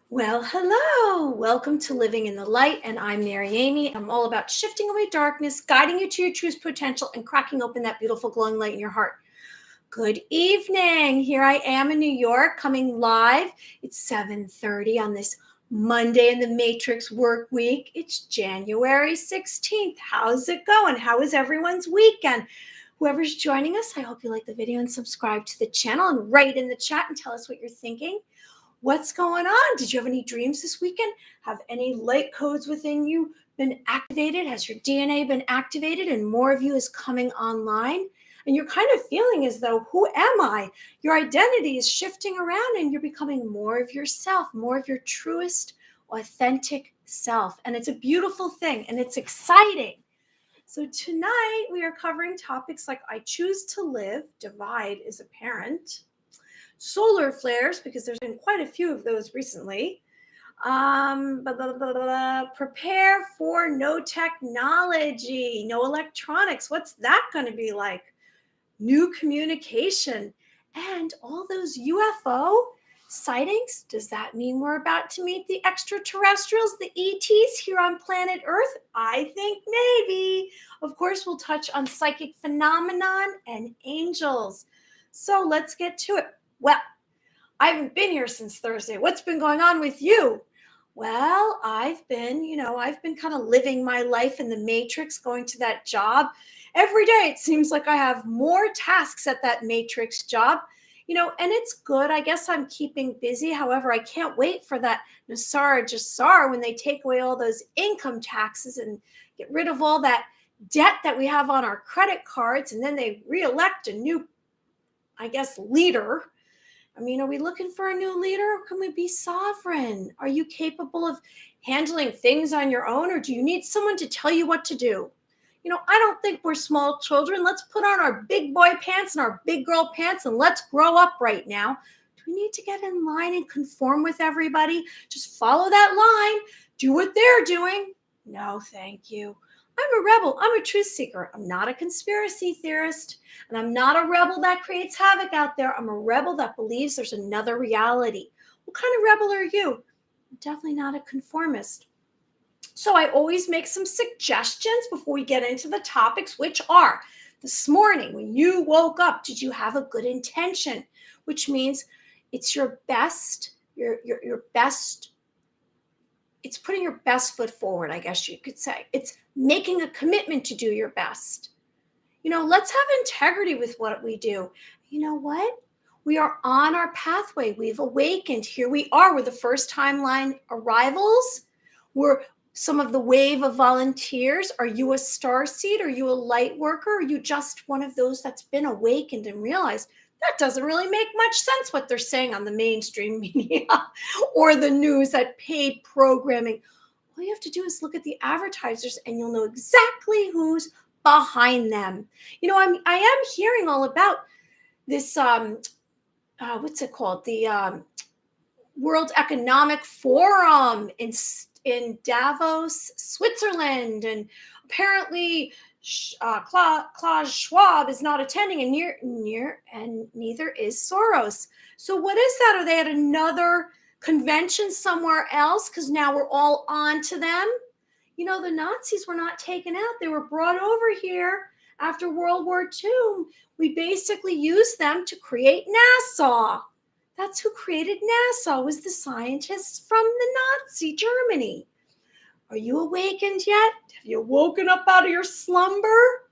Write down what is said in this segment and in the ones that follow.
Well, hello. Welcome to Living in the Light, and I'm Mary Amy. I'm all about shifting away darkness, guiding you to your true potential, and cracking open that beautiful glowing light in your heart. Good evening. Here I am in New York, coming live. It's 7:30 on this Monday in the Matrix work week. It's January 16th. How's it going? How is everyone's weekend? Whoever's joining us, I hope you like the video and subscribe to the channel and write in the chat and tell us what you're thinking. What's going on? Did you have any dreams this weekend? Have any light codes within you been activated? Has your DNA been activated and more of you is coming online? And you're kind of feeling as though, who am I? Your identity is shifting around and you're becoming more of yourself, more of your truest, authentic self. And it's a beautiful thing and it's exciting. So tonight we are covering topics like I choose to live, divide is apparent, solar flares, because there's been quite a few of those recently. Prepare for no technology, no electronics. What's that going to be like? New communication and all those UFO sightings. Does that mean we're about to meet the extraterrestrials, the ETs here on planet Earth? I think maybe. Of course, we'll touch on psychic phenomenon and angels. So let's get to it. Well, I haven't been here since Thursday. What's been going on with you? Well, I've been kind of living my life in the matrix, going to that job. Every day it seems like I have more tasks at that matrix job, and it's good. I guess I'm keeping busy. However, I can't wait for that Nasara Jasar when they take away all those income taxes and get rid of all that debt that we have on our credit cards. And then they reelect a new, I guess, leader. I mean, are we looking for a new leader or can we be sovereign? Are you capable of handling things on your own or do you need someone to tell you what to do? I don't think we're small children. Let's put on our big boy pants and our big girl pants and let's grow up right now. Do we need to get in line and conform with everybody? Just follow that line. Do what they're doing. No, thank you. I'm a rebel. I'm a truth seeker. I'm not a conspiracy theorist. And I'm not a rebel that creates havoc out there. I'm a rebel that believes there's another reality. What kind of rebel are you? I'm definitely not a conformist. So I always make some suggestions before we get into the topics, which are this morning, when you woke up, did you have a good intention? Which means it's your best, your best. It's putting your best foot forward, I guess you could say. It's making a commitment to do your best. Let's have integrity with what we do. You know what? We are on our pathway. We've awakened. Here we are. We're the first timeline arrivals. We're some of the wave of volunteers. Are you a star seed? Are you a light worker? Are you just one of those that's been awakened and realized that doesn't really make much sense what they're saying on the mainstream media or the news, that paid programming? All you have to do is look at the advertisers and you'll know exactly who's behind them. I am hearing all about this, what's it called? The World Economic Forum in Davos, Switzerland. And apparently Klaus Schwab is not attending, and neither is Soros. So what is that? Are they at another convention somewhere else? Because now we're all on to them. The Nazis were not taken out. They were brought over here after World War II. We basically used them to create NASA. That's who created NASA, was the scientists from the Nazi Germany. Are you awakened yet? Have you woken up out of your slumber?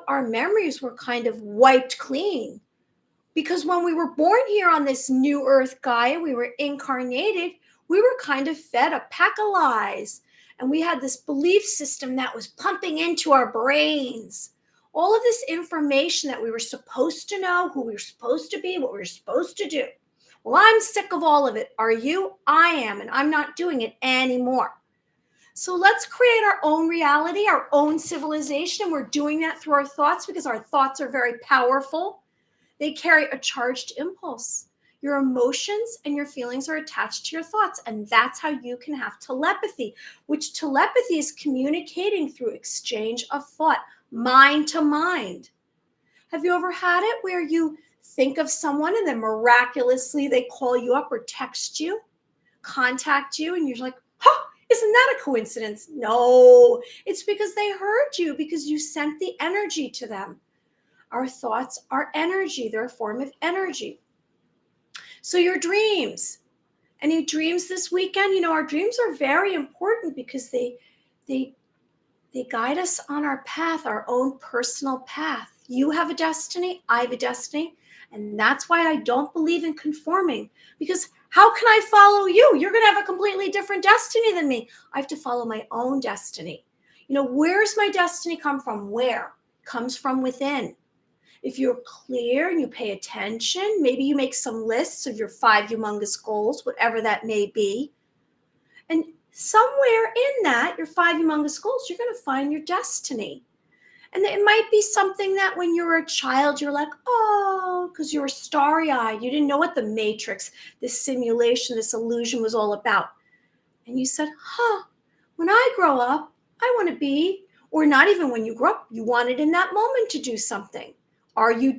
Our memories were kind of wiped clean because when we were born here on this new earth Gaia, we were incarnated, we were kind of fed a pack of lies. And we had this belief system that was pumping into our brains. All of this information that we were supposed to know, who we were supposed to be, what we were supposed to do. Well, I'm sick of all of it. Are you? I am, and I'm not doing it anymore. So let's create our own reality, our own civilization. And we're doing that through our thoughts because our thoughts are very powerful. They carry a charged impulse. Your emotions and your feelings are attached to your thoughts, and that's how you can have telepathy, which telepathy is communicating through exchange of thought, mind to mind. Have you ever had it where you think of someone and then miraculously they call you up or text you? contact you and you're like, huh, isn't that a coincidence? No, it's because they heard you, because you sent the energy to them. Our thoughts are energy, they're a form of energy. So your dreams, any dreams this weekend? Our dreams are very important because they they guide us on our path, our own personal path. You have a destiny, I have a destiny, and that's why I don't believe in conforming, because how can I follow you? You're going to have a completely different destiny than me. I have to follow my own destiny. Where's my destiny come from? Where? It comes from within. If you're clear and you pay attention, maybe you make some lists of your 5 humongous goals, whatever that may be. And somewhere in that, your 5 humongous goals, you're going to find your destiny. And it might be something that when you were a child, you're like, oh, because you were starry-eyed. You didn't know what the matrix, this simulation, this illusion was all about. And you said, when I grow up, I want to be, or not even when you grow up, you wanted in that moment to do something. Are you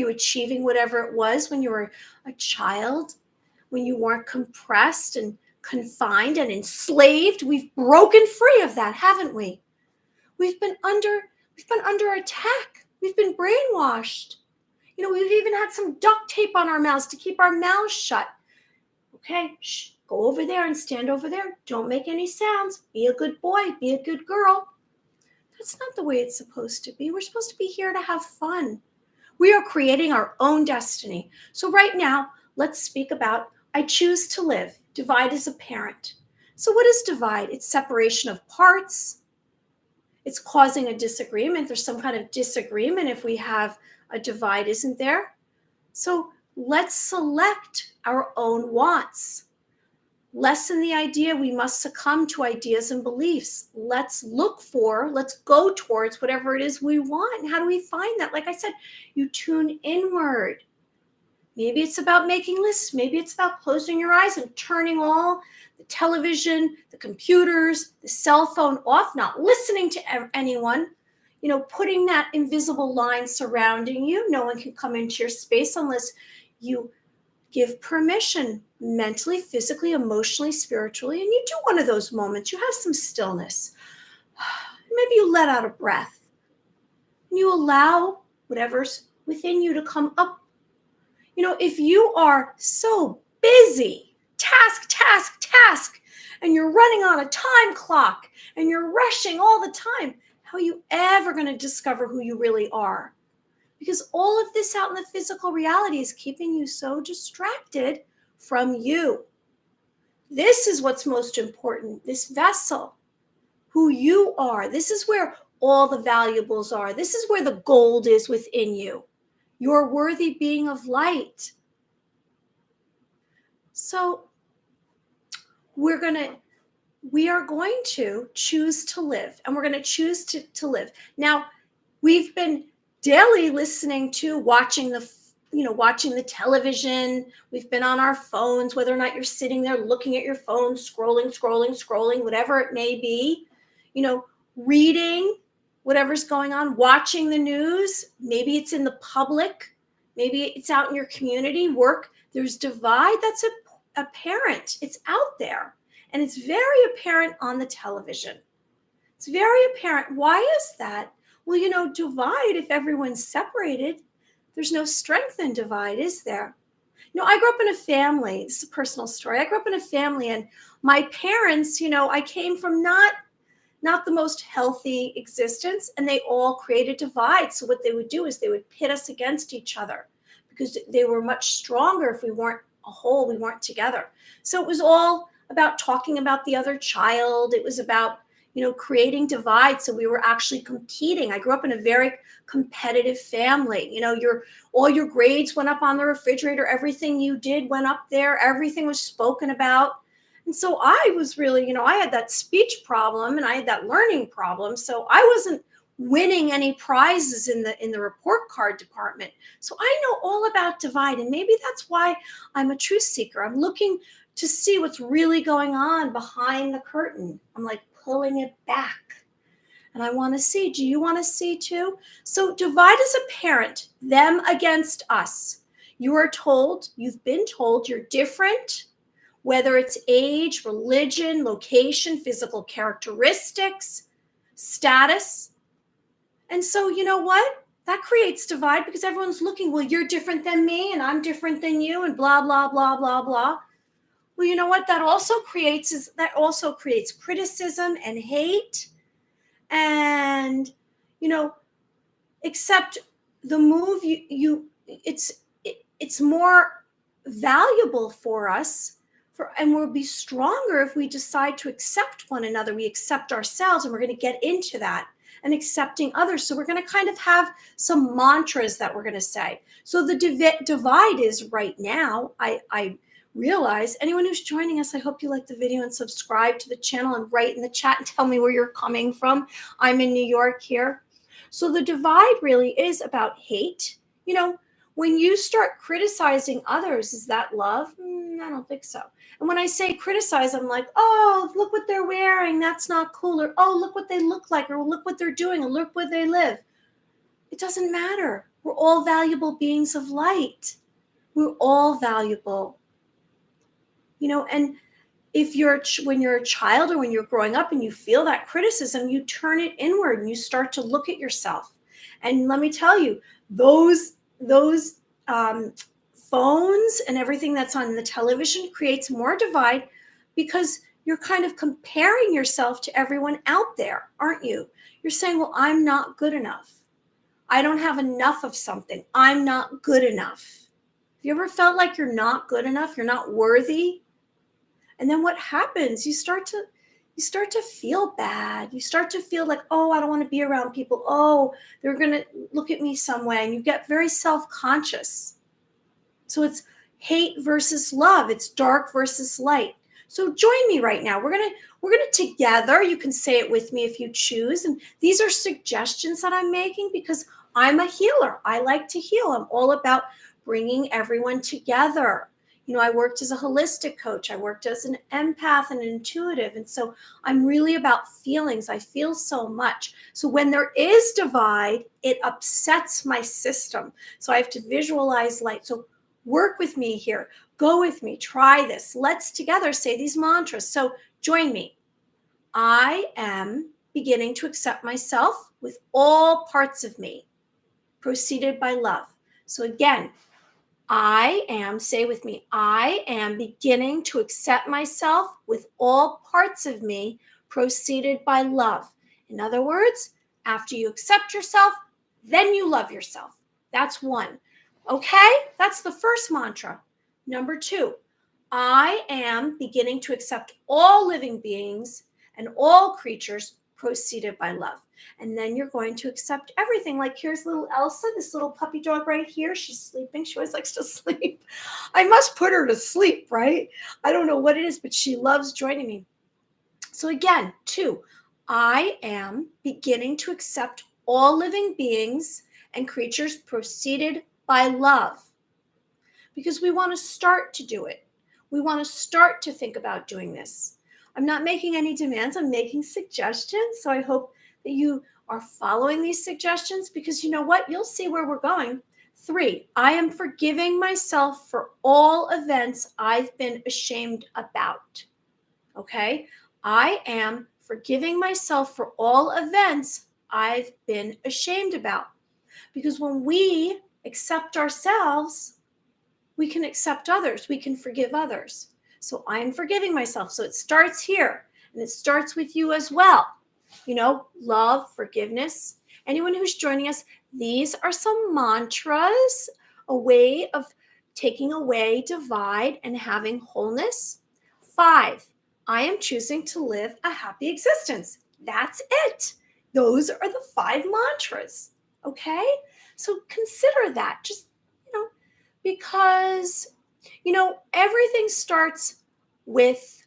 achieving whatever it was when you were a child, when you weren't compressed and confined and enslaved? We've broken free of that, haven't we? We've been under attack. We've been brainwashed. We've even had some duct tape on our mouths to keep our mouths shut. Okay, shh, go over there and stand over there. Don't make any sounds. Be a good boy. Be a good girl. That's not the way it's supposed to be. We're supposed to be here to have fun. We are creating our own destiny. So right now, let's speak about I choose to live. Divide is apparent. So what is divide? It's separation of parts. It's causing a disagreement. There's some kind of disagreement if we have a divide, isn't there? So let's select our own wants. Lessen the idea we must succumb to ideas and beliefs. Let's go towards whatever it is we want. And how do we find that? Like I said, you tune inward. Maybe it's about making lists. Maybe it's about closing your eyes and turning all the television, the computers, the cell phone off, not listening to anyone, putting that invisible line surrounding you. No one can come into your space unless you give permission mentally, physically, emotionally, spiritually, and you do one of those moments. You have some stillness. Maybe you let out a breath. And you allow whatever's within you to come up. If you are so busy, task, and you're running on a time clock and you're rushing all the time, how are you ever going to discover who you really are? Because all of this out in the physical reality is keeping you so distracted from you. This is what's most important, this vessel, who you are. This is where all the valuables are. This is where the gold is within you. Your worthy being of light. So we are going to choose to live, and we're going to choose to live. Now, we've been daily listening to, watching the television. We've been on our phones, whether or not you're sitting there looking at your phone, scrolling, whatever it may be, reading whatever's going on, watching the news. Maybe it's in the public, maybe it's out in your community, work. There's divide that's apparent. It's out there, and it's very apparent on the television. It's very apparent. Why is that? Well, divide, if everyone's separated, there's no strength in divide, is there? I grew up in a family. This is a personal story. I grew up in a family, and my parents, I came from not the most healthy existence, and they all created divide. So what they would do is they would pit us against each other because they were much stronger. If we weren't a whole, we weren't together. So it was all about talking about the other child. It was about creating divide. So we were actually competing. I grew up in a very competitive family. All your grades went up on the refrigerator. Everything you did went up there. Everything was spoken about. And so I was really, I had that speech problem and I had that learning problem. So I wasn't winning any prizes in the report card department. So I know all about divide. And maybe that's why I'm a truth seeker. I'm looking to see what's really going on behind the curtain. I'm like pulling it back. And I want to see. Do you want to see too? So divide is apparent, them against us. You've been told you're different, whether it's age, religion, location, physical characteristics, status. And so, you know what? That creates divide because everyone's looking, well, you're different than me and I'm different than you and blah, blah, blah, blah, blah. Well, you know what that also creates criticism and hate. And, you know, except the move it's more valuable for us and we'll be stronger if we decide to accept one another. We accept ourselves, and we're going to get into that and accepting others. So we're going to kind of have some mantras that we're going to say. So the divide is right now. I realize anyone who's joining us, I hope you like the video and subscribe to the channel and write in the chat and tell me where you're coming from. I'm in New York here. So the divide really is about hate. You know, when you start criticizing others, is that love? I don't think so. And when I say criticize, I'm like, oh, look what they're wearing. That's not cool. Or, oh, look what they look like. Or look what they're doing. Or look where they live. It doesn't matter. We're all valuable beings of light. We're all valuable. You know, and when you're a child or when you're growing up and you feel that criticism, you turn it inward and you start to look at yourself. And let me tell you, those phones and everything that's on the television creates more divide because you're kind of comparing yourself to everyone out there, aren't you? You're saying, well, I'm not good enough. I don't have enough of something. I'm not good enough. Have you ever felt like you're not good enough? You're not worthy? And then what happens? You start to feel bad. You start to feel like, oh, I don't want to be around people. Oh, they're going to look at me some way. And you get very self-conscious. So it's hate versus love. It's dark versus light. So join me right now. We're gonna together. You can say it with me if you choose. And these are suggestions that I'm making because I'm a healer. I like to heal. I'm all about bringing everyone together. You know, I worked as a holistic coach. I worked as an empath and an intuitive. And so I'm really about feelings. I feel so much. So when there is divide, it upsets my system. So I have to visualize light. So work with me here. Go with me. Try this. Let's together say these mantras. So join me. I am beginning to accept myself with all parts of me, preceded by love. So again, I am, say with me, I am beginning to accept myself with all parts of me, preceded by love. In other words, after you accept yourself, then you love yourself. That's one. Okay? That's the first mantra. Number 2, I am beginning to accept all living beings and all creatures, preceded by love. And then you're going to accept everything. Like here's little Elsa, this little puppy dog right here. She's sleeping. She always likes to sleep. I must put her to sleep, right? I don't know what it is, but she loves joining me. So again, 2, I am beginning to accept all living beings and creatures, preceded by love. Because we want to start to do it. We want to start to think about doing this. I'm not making any demands. I'm making suggestions. So I hope that you are following these suggestions because you know what? You'll see where we're going. 3, I am forgiving myself for all events I've been ashamed about. Okay? I am forgiving myself for all events I've been ashamed about. Because when we accept ourselves, we can accept others. We can forgive others. So I'm forgiving myself. So it starts here and it starts with you as well. You know, love, forgiveness. Anyone who's joining us, these are some mantras, a way of taking away divide and having wholeness. 5, I am choosing to live a happy existence. That's it. Those are the 5 mantras. Okay? So consider that. Just, because, everything starts with,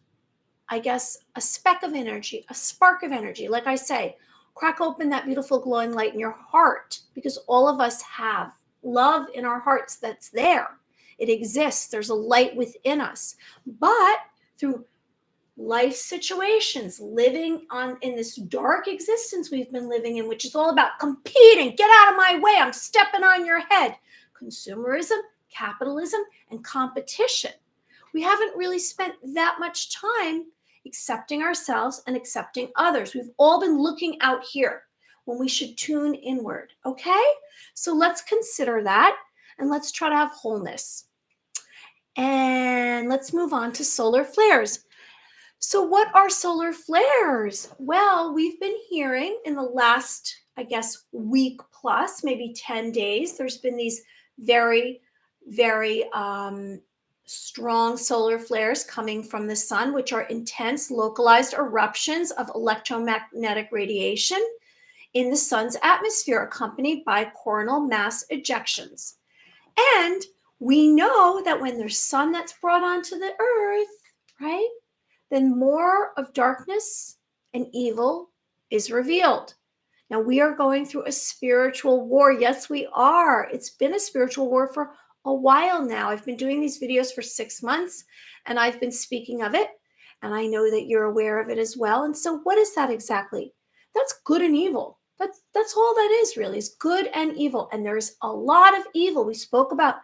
I guess, a speck of energy, a spark of energy. Like I say, crack open that beautiful glowing light in your heart because all of us have love in our hearts that's there. It exists. There's a light within us. But through life situations, living in this dark existence we've been living in, which is all about competing, get out of my way, I'm stepping on your head. Consumerism, capitalism, and competition. We haven't really spent that much time accepting ourselves and accepting others. We've all been looking out here when we should tune inward. Okay? So let's consider that and let's try to have wholeness. And let's move on to solar flares. So, what are solar flares? Well, we've been hearing in the last, I guess, week plus, maybe 10 days, there's been these very, very strong solar flares coming from the sun, which are intense, localized eruptions of electromagnetic radiation in the sun's atmosphere, accompanied by coronal mass ejections. And we know that when there's sun that's brought onto the earth, right, then more of darkness and evil is revealed. Now, we are going through a spiritual war. Yes, we are. It's been a spiritual war for a while now. I've been doing these videos for 6 months and I've been speaking of it. And I know that you're aware of it as well. And so, what is that exactly? That's good and evil. That's all that is really, is good and evil. And there's a lot of evil. We spoke about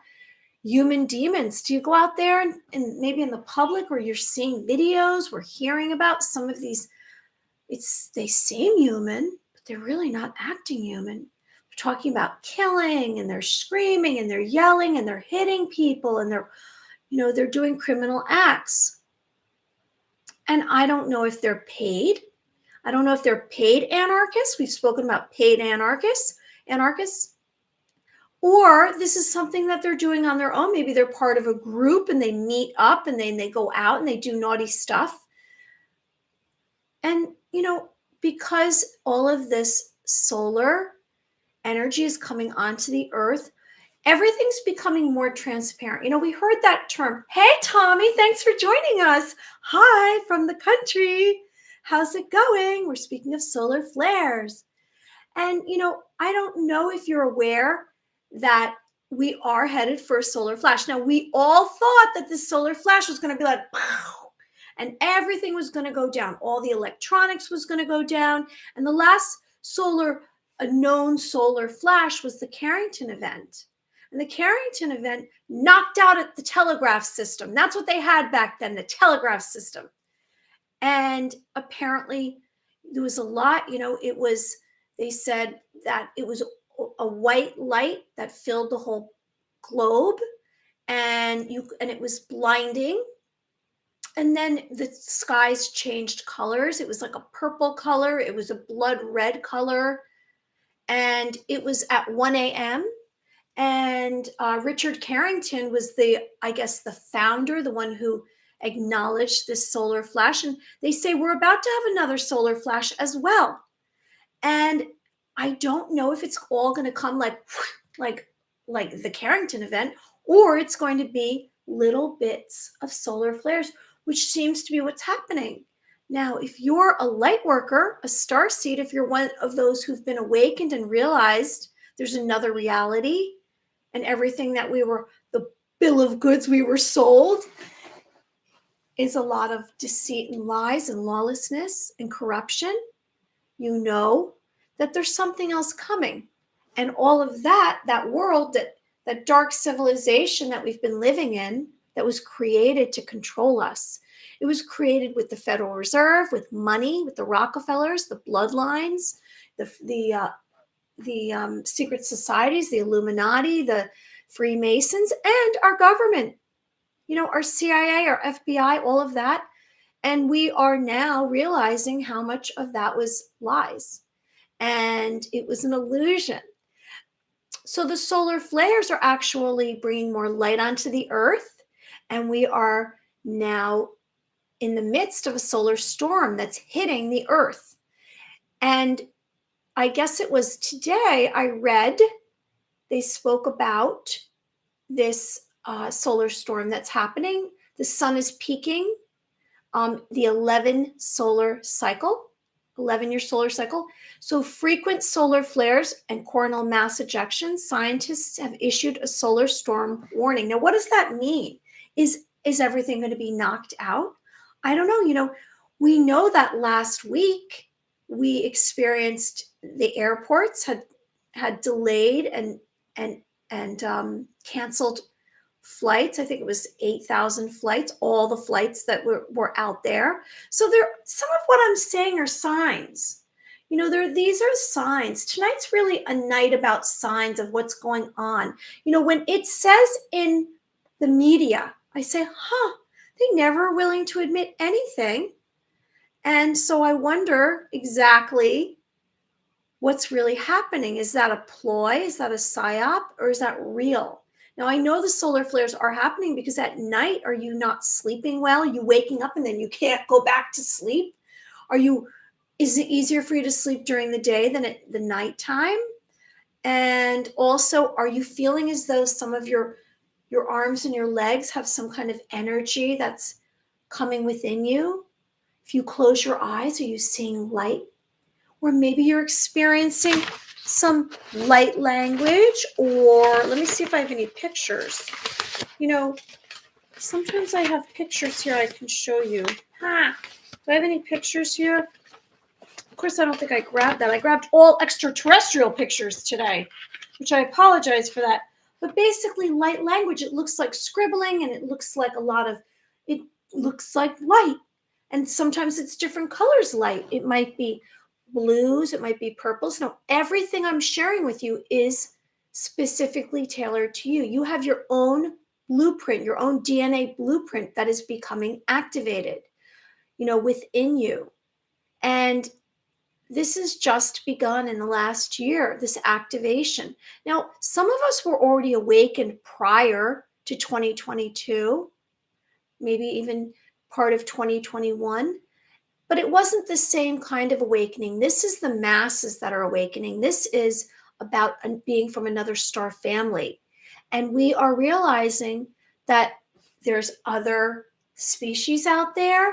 human demons. Do you go out there and maybe in the public where you're seeing videos, we're hearing about some of these, they seem human, but they're really not acting human. We're talking about killing and they're screaming and they're yelling and they're hitting people and they're doing criminal acts. And I don't know if they're paid. I don't know if they're paid anarchists. We've spoken about paid anarchists, or this is something that they're doing on their own. Maybe they're part of a group and they meet up and then they go out and they do naughty stuff. And, because all of this solar energy is coming onto the earth, everything's becoming more transparent. We heard that term. Hey, Tommy, thanks for joining us. Hi from the country. How's it going? We're speaking of solar flares. And, I don't know if you're aware that we are headed for a solar flash. Now, we all thought that this solar flash was going to be like, pow, and everything was going to go down. All the electronics was going to go down. And the last known solar flash was the Carrington event. And the Carrington event knocked out at the telegraph system. That's what they had back then, the telegraph system. And apparently there was a lot, they said that it was a white light that filled the whole globe and it was blinding. And then the skies changed colors. It was like a purple color. It was a blood red color. And it was at 1 a.m. And Richard Carrington was the founder, the one who acknowledged this solar flash. And they say we're about to have another solar flash as well. And I don't know if it's all going to come like the Carrington event, or it's going to be little bits of solar flares, which seems to be what's happening. Now, if you're a light worker, a starseed, if you're one of those who've been awakened and realized there's another reality and everything that the bill of goods we were sold is a lot of deceit and lies and lawlessness and corruption, that there's something else coming. And all of that world, that dark civilization that we've been living in, that was created to control us. It was created with the Federal Reserve, with money, with the Rockefellers, the bloodlines, the secret societies, the Illuminati, the Freemasons, and our government, our CIA, our FBI, all of that. And we are now realizing how much of that was lies. And it was an illusion. So the solar flares are actually bringing more light onto the earth. And we are now in the midst of a solar storm that's hitting the earth. And I guess it was today I read they spoke about this solar storm that's happening. The sun is peaking, the 11-year solar cycle. So frequent solar flares and coronal mass ejections, scientists have issued a solar storm warning. Now, what does that mean? Is everything going to be knocked out? I don't know. We know that last week we experienced the airports had delayed and canceled flights. I think it was 8,000 flights, all the flights that were out there. So there, some of what I'm saying are signs. These are signs. Tonight's really a night about signs of what's going on. When it says in the media, I say, they never are willing to admit anything. And so I wonder exactly what's really happening. Is that a ploy? Is that a psyop? Or is that real? Now, I know the solar flares are happening because at night, are you not sleeping well? Are you waking up and then you can't go back to sleep? Is it easier for you to sleep during the day than at the nighttime? And also, are you feeling as though some of your arms and your legs have some kind of energy that's coming within you? If you close your eyes, are you seeing light? Or maybe you're experiencing some light language, or let me see if I have any pictures. Sometimes I have pictures here I can show you. Do I have any pictures here? Of course, I don't think I grabbed that. I grabbed all extraterrestrial pictures today, which I apologize for that. But basically, light language, it looks like scribbling, and it looks like it looks like light. And sometimes it's different colors light. It might be blues, it might be purples. No, everything I'm sharing with you is specifically tailored to you. You have your own blueprint, your own DNA blueprint that is becoming activated, within you. And this has just begun in the last year, this activation. Now, some of us were already awakened prior to 2022, maybe even part of 2021. But it wasn't the same kind of awakening. This is the masses that are awakening. This is about being from another star family. And we are realizing that there's other species out there.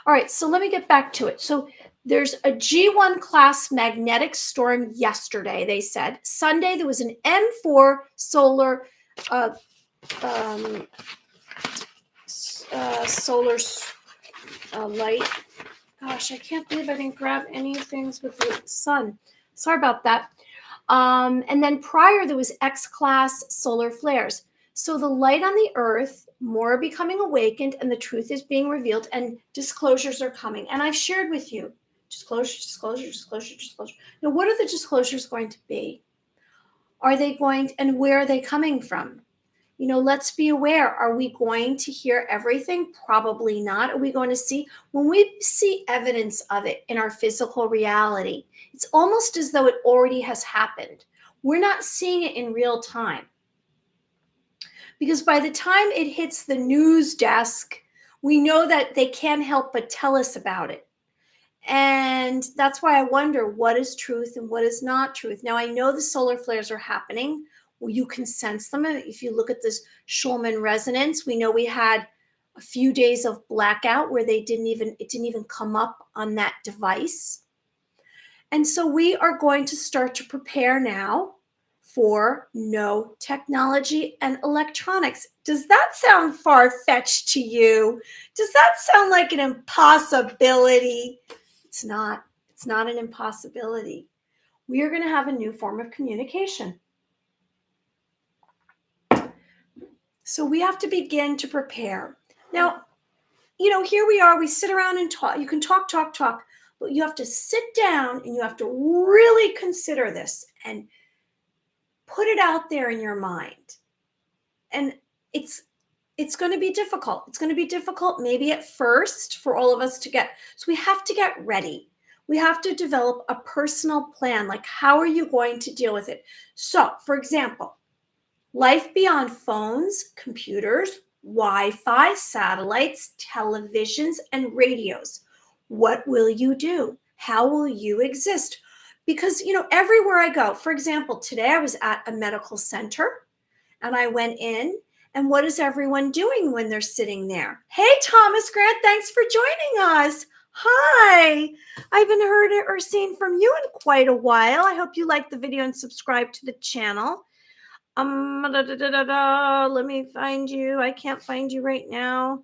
All right, so let me get back to it. So there's a G1 class magnetic storm yesterday, they said. Sunday, there was an M4 solar light. Gosh, I can't believe I didn't grab any things with the sun. Sorry about that. And then prior, there was X-class solar flares. So the light on the earth, more are becoming awakened, and the truth is being revealed, and disclosures are coming. And I've shared with you, disclosure. Now, what are the disclosures going to be? Are they going, and where are they coming from? Let's be aware. Are we going to hear everything? Probably not. Are we going to see? When we see evidence of it in our physical reality, it's almost as though it already has happened. We're not seeing it in real time. Because by the time it hits the news desk, we know that they can't help but tell us about it. And that's why I wonder what is truth and what is not truth. Now, I know the solar flares are happening. Well, you can sense them. If you look at this Schulman resonance, we know we had a few days of blackout where it didn't even come up on that device. And so we are going to start to prepare now for no technology and electronics. Does that sound far-fetched to you? Does that sound like an impossibility? It's not. It's not an impossibility. We are going to have a new form of communication. So we have to begin to prepare. Now, here we are. We sit around and talk. You can talk, but you have to sit down and you have to really consider this and put it out there in your mind. And it's going to be difficult. It's going to be difficult maybe at first for all of us to get. So we have to get ready. We have to develop a personal plan. Like, how are you going to deal with it? So, for example, life beyond phones, computers, Wi-Fi, satellites, televisions, and radios. What will you do? How will you exist? Because, everywhere I go, for example, today I was at a medical center and I went in, and what is everyone doing when they're sitting there? Hey, Thomas Grant, thanks for joining us. Hi. I haven't heard it or seen from you in quite a while. I hope you liked the video and subscribe to the channel. Let me find you. I can't find you right now.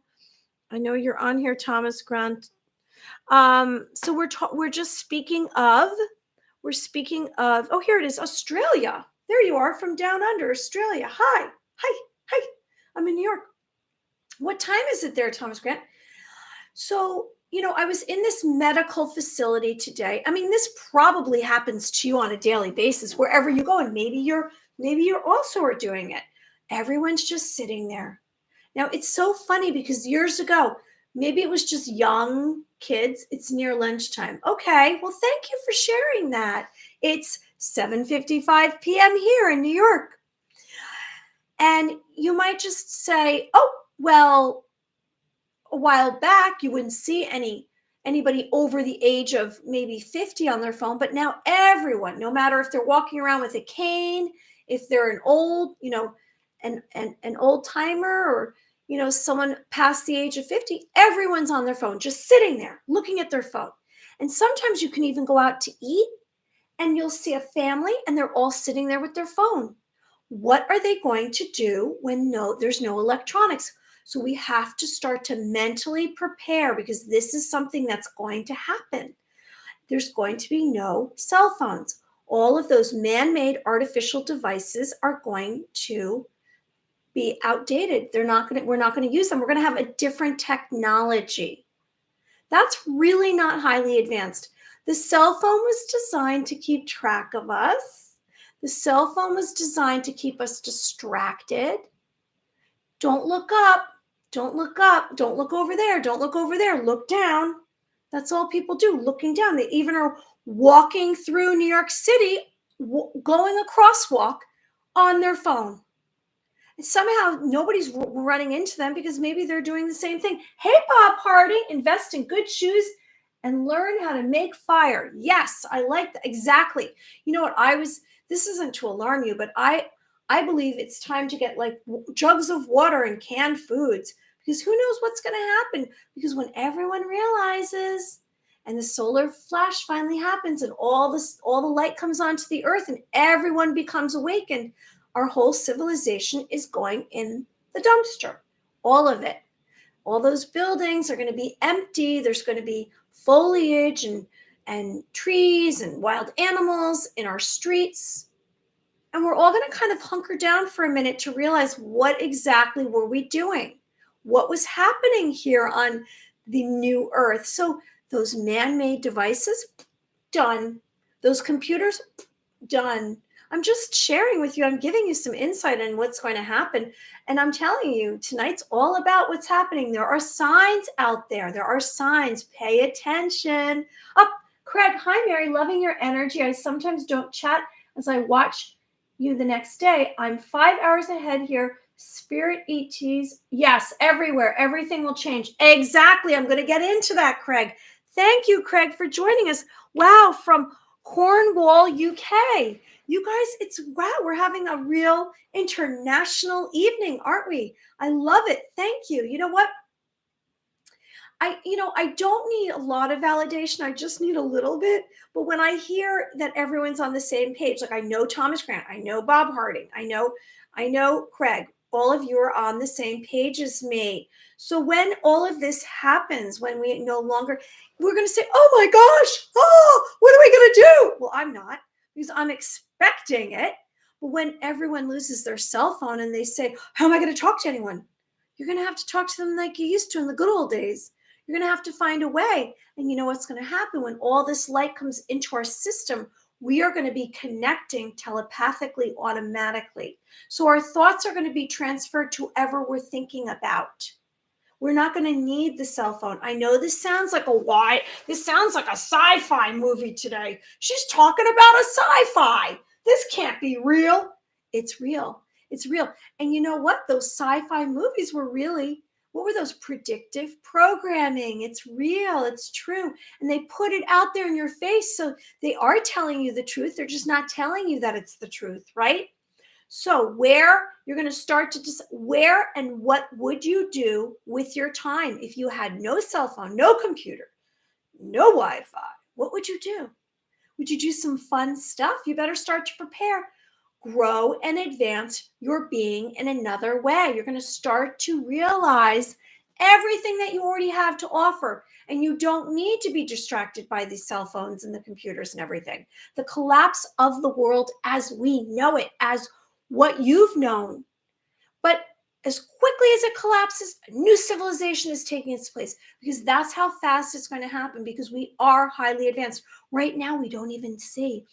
I know you're on here, Thomas Grant. So we're just speaking of. Oh, here it is, Australia. There you are, from down under, Australia. Hi. I'm in New York. What time is it there, Thomas Grant? So, I was in this medical facility today. I mean, this probably happens to you on a daily basis wherever you go, and maybe you're also are doing it. Everyone's just sitting there. Now, it's so funny because years ago, maybe it was just young kids. It's near lunchtime. Okay, well, thank you for sharing that. It's 7:55 p.m. here in New York. And you might just say, "Oh, well, a while back you wouldn't see anybody over the age of maybe 50 on their phone, but now everyone, no matter if they're walking around with a cane, if they're an old, an old timer, or someone past the age of 50, everyone's on their phone, just sitting there looking at their phone. And sometimes you can even go out to eat and you'll see a family and they're all sitting there with their phone. What are they going to do when there's no electronics? So we have to start to mentally prepare, because this is something that's going to happen. There's going to be no cell phones. All of those man-made artificial devices are going to be outdated. We're not going to use them. We're going to have a different technology. That's really not highly advanced. The cell phone was designed to keep track of us. The cell phone was designed to keep us distracted. Don't look up. Don't look up. Don't look over there. Don't look over there. Look down. That's all people do, looking down. They even are walking through New York City, going a crosswalk on their phone. And somehow nobody's running into them because maybe they're doing the same thing. Hey, Bob Harding, invest in good shoes and learn how to make fire. Yes, I like that. Exactly. You know what? This isn't to alarm you, but I believe it's time to get like jugs of water and canned foods, because who knows what's going to happen? Because when everyone realizes and the solar flash finally happens and all the light comes onto the earth and everyone becomes awakened, our whole civilization is going in the dumpster. All of it. All those buildings are going to be empty. There's going to be foliage and trees and wild animals in our streets. And we're all going to kind of hunker down for a minute to realize, what exactly were we doing? What was happening here on the new earth? So those man-made devices, done. Those computers, done. I'm just sharing with you. I'm giving you some insight on what's going to happen. And I'm telling you, tonight's all about what's happening. There are signs out there. There are signs. Pay attention. Up, Craig. Hi, Mary. Loving your energy. I sometimes don't chat as I watch you the next day. I'm 5 hours ahead here. Spirit ETs. Yes, everywhere. Everything will change. Exactly. I'm going to get into that, Craig. Thank you, Craig, for joining us. Wow, from Cornwall, UK. You guys, we're having a real international evening, aren't we? I love it. Thank you. You know what? I don't need a lot of validation. I just need a little bit. But when I hear that everyone's on the same page, like I know Thomas Grant, I know Bob Harding, I know Craig, all of you are on the same page as me. So when all of this happens, when we no longer, we're going to say, oh my gosh, what are we going to do? Well, I'm not, because I'm expecting it. But when everyone loses their cell phone and they say, how am I going to talk to anyone? You're going to have to talk to them like you used to in the good old days. You're going to have to find a way. And you know what's going to happen when all this light comes into our system? We are going to be connecting telepathically, automatically. So our thoughts are going to be transferred to whoever we're thinking about. We're not going to need the cell phone. I know this sounds like this sounds like a sci-fi movie today. She's talking about a sci-fi. This can't be real. It's real. It's real. And you know what? Those sci-fi movies were really, what were those? Predictive programming. It's real. It's true. And they put it out there in your face. So they are telling you the truth. They're just not telling you that it's the truth, right? So where you're going to start to just where and what would you do with your time if you had no cell phone, no computer, no Wi-Fi? What would you do? Would you do some fun stuff? You better start to prepare. Grow and advance your being in another way. You're going to start to realize everything that you already have to offer. And you don't need to be distracted by these cell phones and the computers and everything. The collapse of the world as we know it, as what you've known. But as quickly as it collapses, a new civilization is taking its place, because that's how fast it's going to happen, because we are highly advanced. Right now, we don't even see.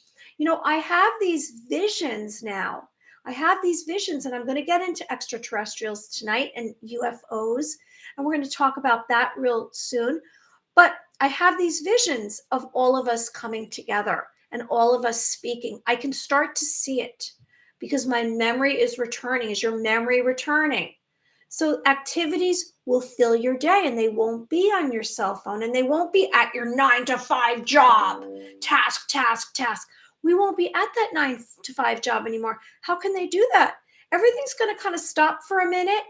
I have these visions now. I have these visions, and I'm going to get into extraterrestrials tonight and UFOs, and we're going to talk about that real soon. But I have these visions of all of us coming together and all of us speaking. I can start to see it because my memory is returning. Is your memory returning? So activities will fill your day, and they won't be on your cell phone, and they won't be at your 9 to 5 job. Task, task, task. We won't be at that 9 to 5 job anymore. How can they do that? Everything's going to kind of stop for a minute,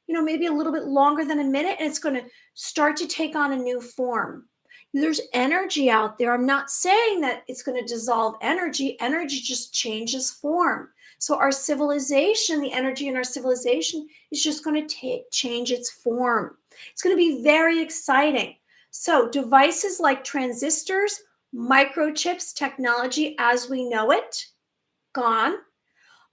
maybe a little bit longer than a minute, and it's going to start to take on a new form. There's energy out there. I'm not saying that it's going to dissolve energy. Energy just changes form. So our civilization, the energy in our civilization is just going to change its form. It's going to be very exciting. So devices like transistors, microchips, technology as we know it, gone.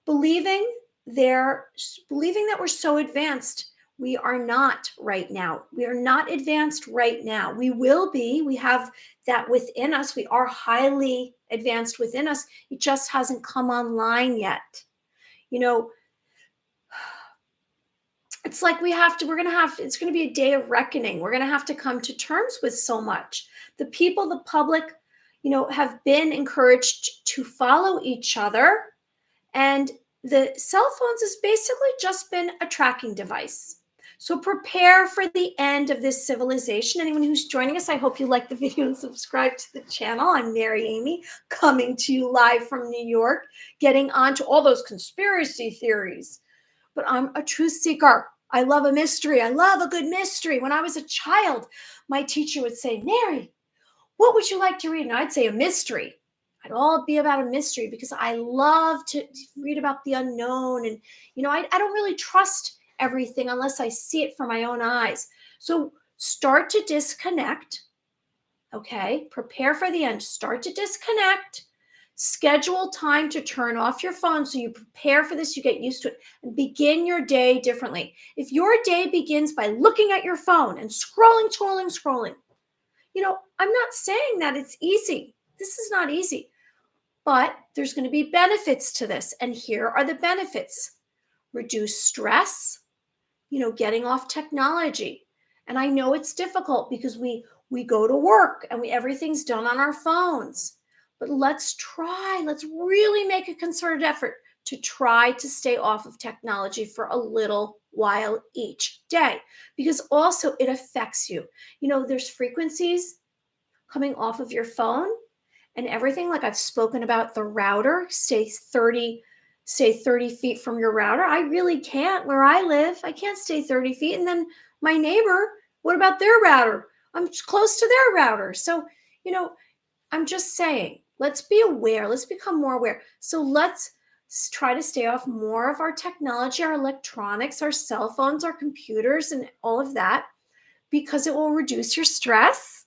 Believing that we're so advanced. We are not right now. We are not advanced right now. We will be. We have that within us. We are highly advanced within us. It just hasn't come online yet. It's like it's going to be a day of reckoning. We're going to have to come to terms with so much. The people, the public, have been encouraged to follow each other. And the cell phones has basically just been a tracking device. So prepare for the end of this civilization. Anyone who's joining us, I hope you like the video and subscribe to the channel. I'm Mary Amy, coming to you live from New York, getting onto all those conspiracy theories. But I'm a truth seeker. I love a mystery. I love a good mystery. When I was a child, my teacher would say, Mary, what would you like to read? And I'd say a mystery. I'd all be about a mystery because I love to read about the unknown. And, I don't really trust everything unless I see it from my own eyes. So start to disconnect. Okay. Prepare for the end. Start to disconnect. Schedule time to turn off your phone so you prepare for this, you get used to it, and begin your day differently. If your day begins by looking at your phone and scrolling, I'm not saying that it's easy. This is not easy. But there's going to be benefits to this. And here are the benefits. Reduce stress, getting off technology. And I know it's difficult because we go to work and everything's done on our phones. But let's really make a concerted effort to try to stay off of technology for a little while each day, because also it affects you. There's frequencies coming off of your phone and everything. Like I've spoken about the router, stay 30 feet from your router. I really can't where I live. I can't stay 30 feet. And then my neighbor, what about their router? I'm close to their router. So, I'm just saying, let's be aware. Let's become more aware. So let's try to stay off more of our technology, our electronics, our cell phones, our computers, and all of that, because it will reduce your stress.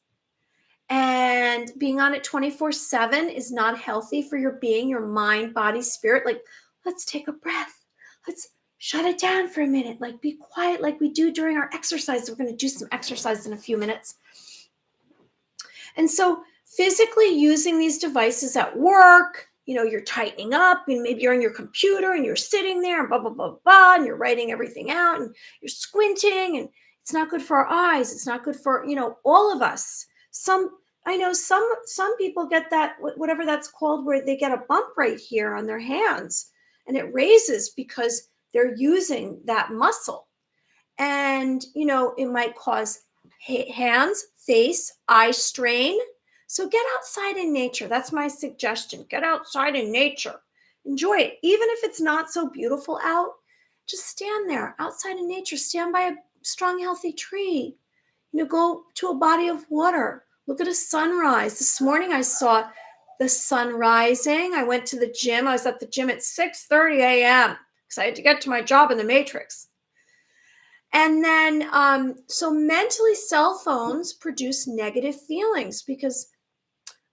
And being on it 24/7 is not healthy for your being, your mind, body, spirit. Like, let's take a breath. Let's shut it down for a minute. Like, be quiet like we do during our exercise. We're going to do some exercise in a few minutes. And so physically using these devices at work, you're tightening up, and maybe you're on your computer and you're sitting there and blah, blah, blah, blah, and you're writing everything out and you're squinting, and it's not good for our eyes. It's not good for, all of us. I know some people get that, whatever that's called, where they get a bump right here on their hands and it raises because they're using that muscle. And, it might cause hands, face, eye strain. So get outside in nature. That's my suggestion. Get outside in nature. Enjoy it. Even if it's not so beautiful out, just stand there outside in nature. Stand by a strong, healthy tree. Go to a body of water. Look at a sunrise. This morning I saw the sun rising. I went to the gym. I was at the gym at 6:30 a.m. because I had to get to my job in the Matrix. And then, so mentally, cell phones produce negative feelings because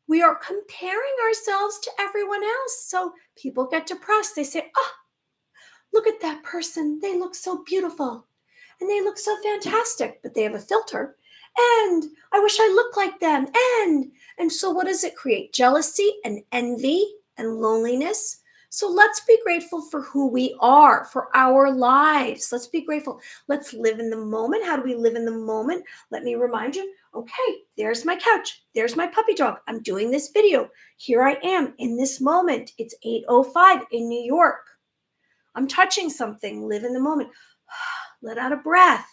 we are comparing ourselves to everyone else. So people get depressed. They say, Look at that person. They look so beautiful and they look so fantastic, but they have a filter. And I wish I looked like them. And so what does it create? Jealousy and envy and loneliness. So let's be grateful for who we are, for our lives. Let's be grateful. Let's live in the moment. How do we live in the moment? Let me remind you. Okay, there's my couch. There's my puppy dog. I'm doing this video. Here I am in this moment. It's 8:05 in New York. I'm touching something. Live in the moment. Let out a breath.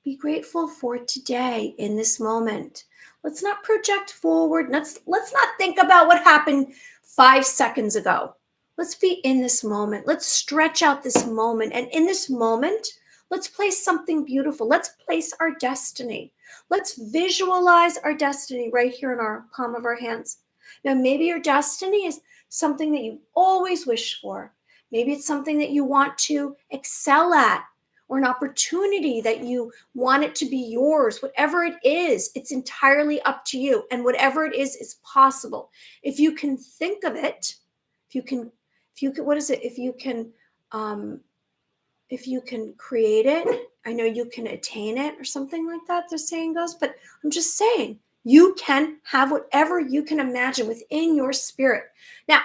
Be grateful for today in this moment. Let's not project forward. Let's not think about what happened 5 seconds ago. Let's be in this moment. Let's stretch out this moment. And in this moment, let's place something beautiful. Let's place our destiny. Let's visualize our destiny right here in our palm of our hands. Now, maybe your destiny is something that you've always wished for. Maybe it's something that you want to excel at, or an opportunity that you want it to be yours. Whatever it is, it's entirely up to you. And whatever it is possible. If you can think of it, what is it? If you can create it, I know you can attain it, or something like that, the saying goes. But I'm just saying, you can have whatever you can imagine within your spirit. Now,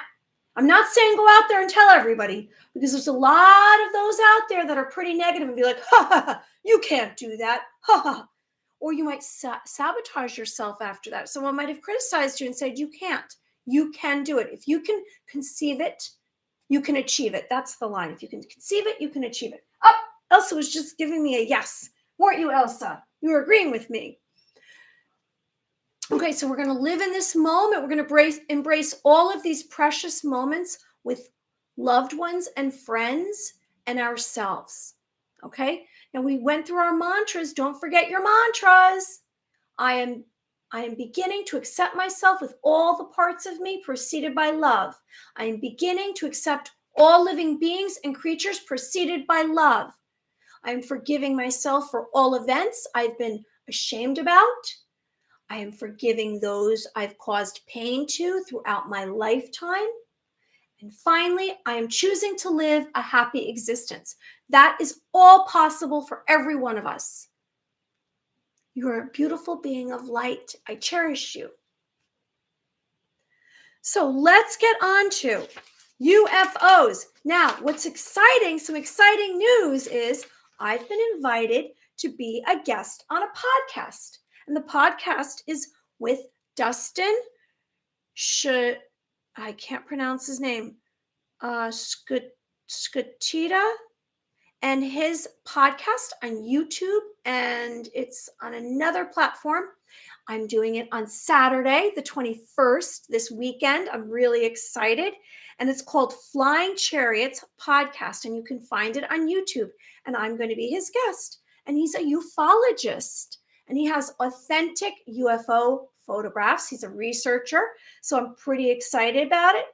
I'm not saying go out there and tell everybody, because there's a lot of those out there that are pretty negative and be like, ha ha, ha, you can't do that, ha ha. Or you might sabotage yourself after that. Someone might have criticized you and said, you can't. You can do it. If you can conceive it, you can achieve it. That's the line. If you can conceive it, you can achieve it. Oh, Elsa was just giving me a yes. Weren't you, Elsa? You were agreeing with me. Okay, so we're going to live in this moment. We're going to embrace all of these precious moments with loved ones and friends and ourselves. Okay, now we went through our mantras. Don't forget your mantras. I am beginning to accept myself with all the parts of me preceded by love. I am beginning to accept all living beings and creatures preceded by love. I am forgiving myself for all events I've been ashamed about. I am forgiving those I've caused pain to throughout my lifetime. And finally, I am choosing to live a happy existence. That is all possible for every one of us. You are a beautiful being of light. I cherish you. So let's get on to UFOs. Now, what's exciting, some exciting news is I've been invited to be a guest on a podcast. And the podcast is with Dustin I can't pronounce his name, Scutita, and his podcast on YouTube, and it's on another platform. I'm doing it on Saturday, the 21st, this weekend. I'm really excited. And it's called Flying Chariots Podcast, and you can find it on YouTube. And I'm going to be his guest. And he's a ufologist, and he has authentic UFO photographs. He's a researcher, so I'm pretty excited about it.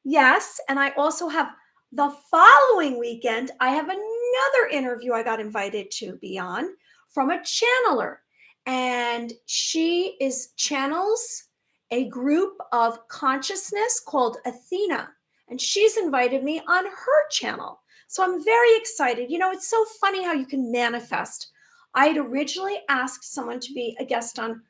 Yes, and I also have the following weekend, I have another interview I got invited to be on from a channeler. And she channels a group of consciousness called Athena. And she's invited me on her channel. So I'm very excited. You know, it's so funny how you can manifest. I had originally asked someone to be a guest on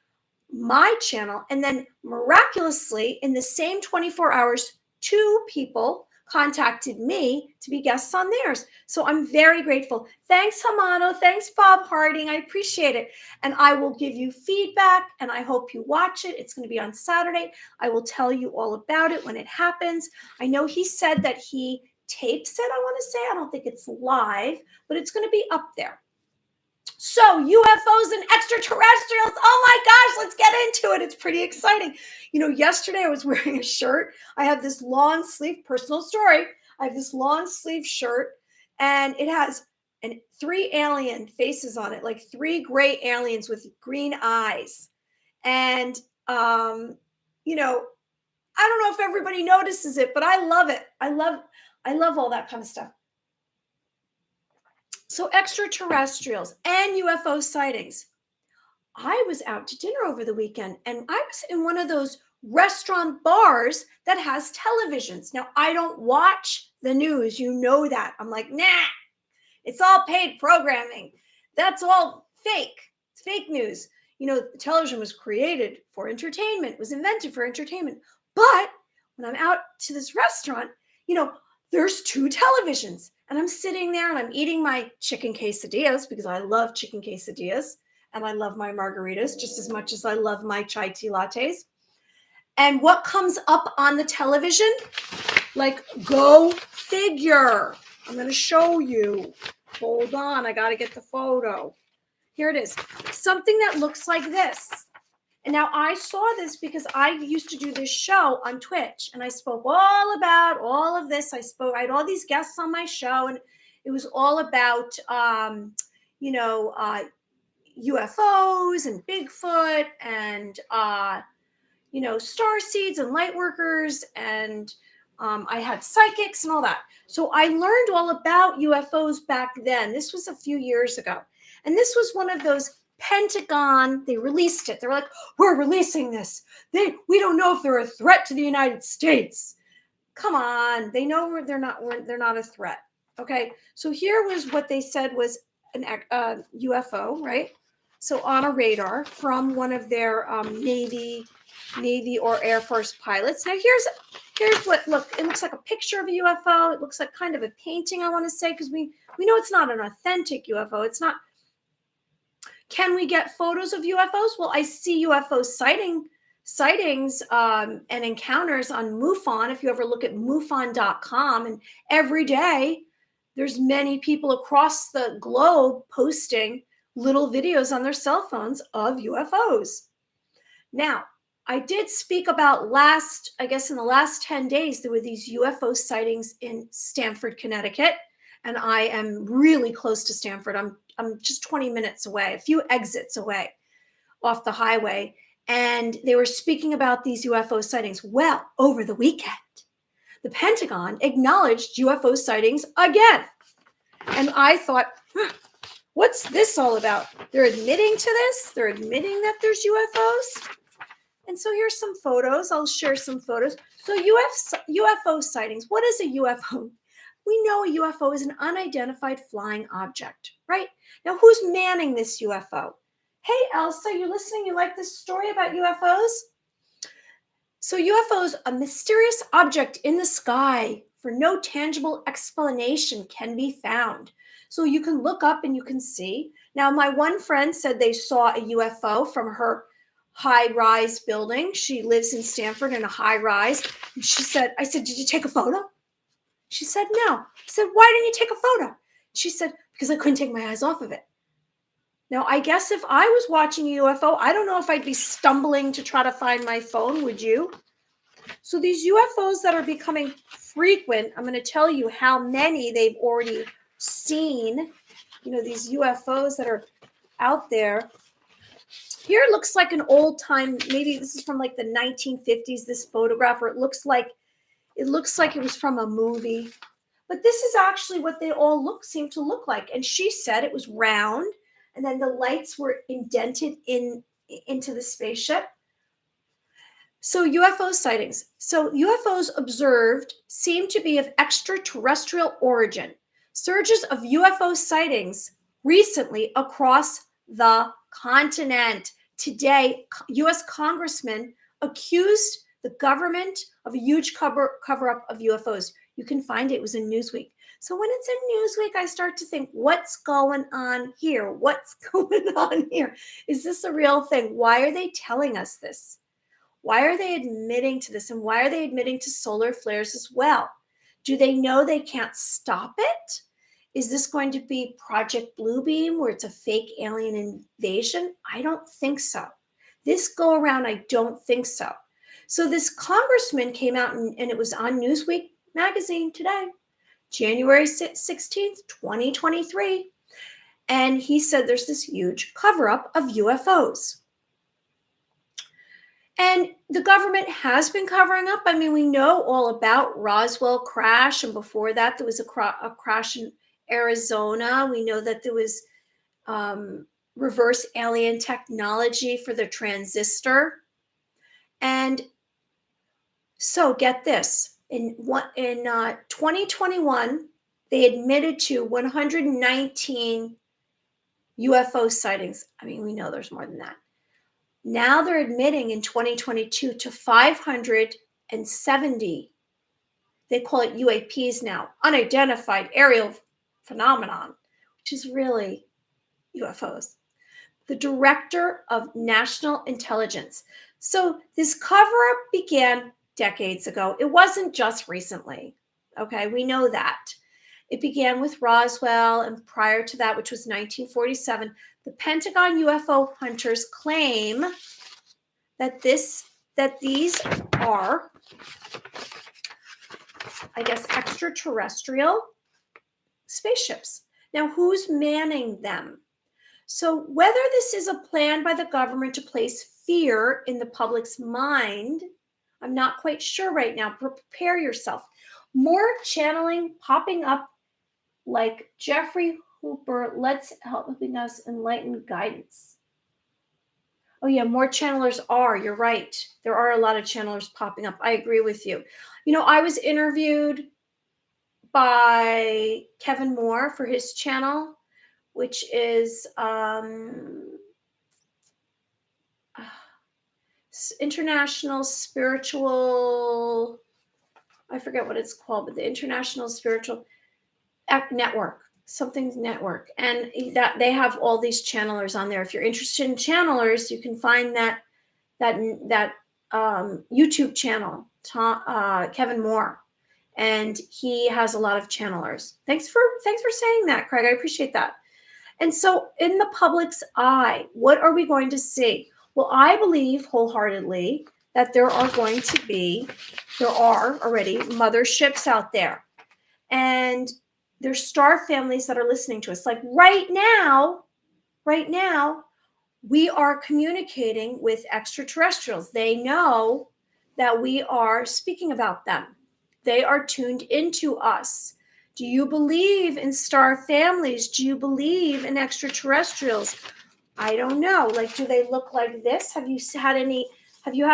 my channel, and then miraculously, in the same 24 hours, 2 people contacted me to be guests on theirs. So I'm very grateful. Thanks, Hamano. Thanks, Bob Harding. I appreciate it. And I will give you feedback, and I hope you watch it. It's going to be on Saturday. I will tell you all about it when it happens. I know he said that he tapes it, I want to say. I don't think it's live, but it's going to be up there. So UFOs and extraterrestrials. Oh my gosh, let's get into it. It's pretty exciting. You know, yesterday I was wearing a shirt. I have this long sleeve, personal story. I have this long sleeve shirt, and it has 3 alien faces on it, like 3 gray aliens with green eyes. And, you know, I don't know if everybody notices it, but I love it. I love all that kind of stuff. So extraterrestrials and UFO sightings. I was out to dinner over the weekend, and I was in one of those restaurant bars that has televisions. Now, I don't watch the news. You know that. I'm like, nah, it's all paid programming. That's all fake. It's fake news. Television was created for entertainment, was invented for entertainment. But when I'm out to this restaurant, there's two televisions. And I'm sitting there and I'm eating my chicken quesadillas because I love chicken quesadillas and I love my margaritas just as much as I love my chai tea lattes. And what comes up on the television? Like, go figure. I'm going to show you. Hold on. I got to get the photo. Here it is. Something that looks like this. And now I saw this because I used to do this show on Twitch and I spoke all about all of this. I had all these guests on my show and it was all about, UFOs and Bigfoot and, star seeds and light workers. And I had psychics and all that. So I learned all about UFOs back then. This was a few years ago. And this was one of those Pentagon, they released it. They were like, we're releasing this. We don't know if they're a threat to the United States. Come on. They know they're not a threat. Okay. So here was what they said was an UFO, right? So on a radar from one of their Navy or Air Force pilots. Now here's what, look, it looks like a picture of a UFO. It looks like kind of a painting, I want to say, because we know it's not an authentic UFO. It's not. Can we get photos of UFOs? Well, I see UFO sightings and encounters on MUFON. If you ever look at MUFON.com, and every day there's many people across the globe posting little videos on their cell phones of UFOs. Now, I did speak about in the last 10 days, there were these UFO sightings in Stamford, Connecticut. And I am really close to Stamford. I'm just 20 minutes away, a few exits away off the highway. And they were speaking about these UFO sightings. Well, over the weekend, the Pentagon acknowledged UFO sightings again. And I thought, what's this all about? They're admitting to this. They're admitting that there's UFOs. And so here's some photos. I'll share some photos. So UFO sightings. What is a UFO? We know a UFO is an unidentified flying object, right? Now, who's manning this UFO? Hey, Elsa, you listening? You like this story about UFOs? So UFOs, a mysterious object in the sky for no tangible explanation can be found. So you can look up and you can see. Now, my one friend said they saw a UFO from her high-rise building. She lives in Stamford in a high-rise. And I said, did you take a photo? She said, no. I said, why didn't you take a photo? She said, because I couldn't take my eyes off of it. Now, I guess if I was watching a UFO, I don't know if I'd be stumbling to try to find my phone. Would you? So these UFOs that are becoming frequent, I'm going to tell you how many they've already seen. These UFOs that are out there. Here it looks like an old time, maybe this is from like the 1950s, this photograph, or it looks like it was from a movie. But this is actually what they all seem to look like. And she said it was round, and then the lights were indented into the spaceship. So UFO sightings. So UFOs observed seem to be of extraterrestrial origin. Surges of UFO sightings recently across the continent. Today, U.S. congressman accused the government of a huge cover-up of UFOs. You can find it. It was in Newsweek. So when it's in Newsweek, I start to think, what's going on here? What's going on here? Is this a real thing? Why are they telling us this? Why are they admitting to this? And why are they admitting to solar flares as well? Do they know they can't stop it? Is this going to be Project Bluebeam, where it's a fake alien invasion? I don't think so. This go around, I don't think so. So this congressman came out and it was on Newsweek magazine today, January 16th, 2023. And he said there's this huge cover-up of UFOs. And the government has been covering up. I mean, we know all about Roswell crash. And before that, there was a crash in Arizona. We know that there was reverse alien technology for the transistor. And So get this. In 2021, they admitted to 119 UFO sightings. I mean, we know there's more than that. Now they're admitting in 2022 to 570. They call it UAPs now, unidentified aerial phenomenon, which is really UFOs. The Director of National Intelligence. So this cover up began decades ago. It wasn't just recently. Okay, we know that. It began with Roswell, and prior to that, which was 1947, the Pentagon UFO hunters claim that these are, I guess, extraterrestrial spaceships. Now, who's manning them? So, whether this is a plan by the government to place fear in the public's mind, I'm not quite sure right now. Prepare yourself. More channeling popping up like Jeffrey Hooper, let's helping us enlighten guidance. Oh, yeah, more channelers are. You're right. There are a lot of channelers popping up. I agree with you. You know, I was interviewed by Kevin Moore for his channel, which is International Spiritual, I forget what it's called, but the International Spiritual Network, something network. And that they have all these channelers on there. If you're interested in channelers, you can find that YouTube channel, Kevin Moore. And he has a lot of channelers. Thanks for saying that, Craig. I appreciate that. And so in the public's eye, what are we going to see? Well, I believe wholeheartedly that there are already motherships out there. And there's star families that are listening to us. Like right now, we are communicating with extraterrestrials. They know that we are speaking about them. They are tuned into us. Do you believe in star families? Do you believe in extraterrestrials? I don't know. Like, do they look like this? Have you had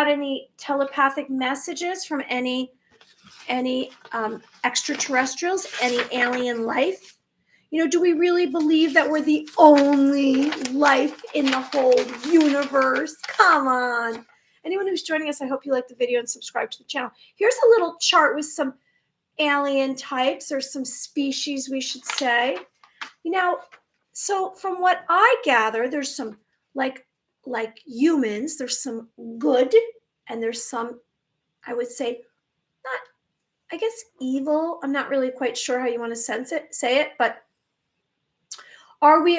any telepathic messages from any extraterrestrials, any alien life? You know, do we really believe that we're the only life in the whole universe? Come on. Anyone who's joining us, I hope you like the video and subscribe to the channel. Here's a little chart with some alien types, or some species, we should say. You know, so from what I gather, there's some like humans, there's some good, and there's some, I would say, not, I guess, evil. I'm not really quite sure how you want to say it, but are we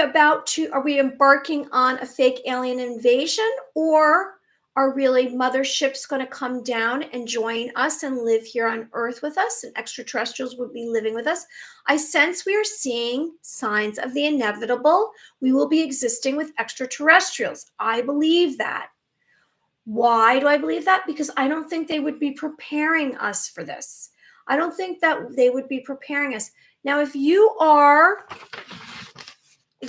embarking on a fake alien invasion, or are really motherships going to come down and join us and live here on Earth with us, and extraterrestrials would be living with us? I sense we are seeing signs of the inevitable. We will be existing with extraterrestrials. I believe that. Why do I believe that? Because I don't think they would be preparing us for this. I don't think that they would be preparing us. Now, if you are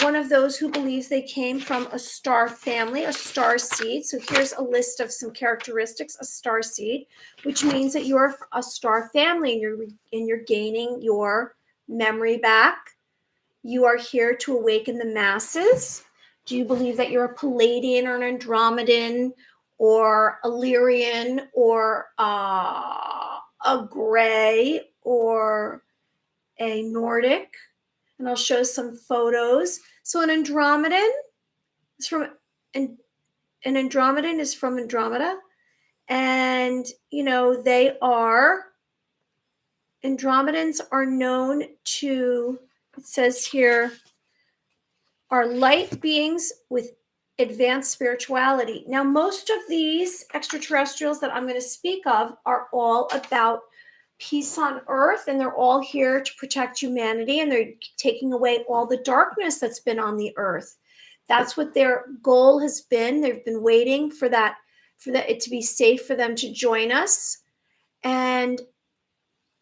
one of those who believes they came from a star family, a star seed. So here's a list of some characteristics, a star seed, which means that you're a star family and you're gaining your memory back. You are here to awaken the masses. Do you believe that you're a Palladian or an Andromedan or a Lyrian or a Gray or a Nordic? And I'll show some photos. So an Andromedan is from an Andromedan is from Andromeda. And you know, Andromedans are known to, it says here, are light beings with advanced spirituality. Now, most of these extraterrestrials that I'm going to speak of are all about peace on Earth, and they're all here to protect humanity, and they're taking away all the darkness that's been on the Earth. That's what their goal has been. They've been waiting for it to be safe for them to join us. And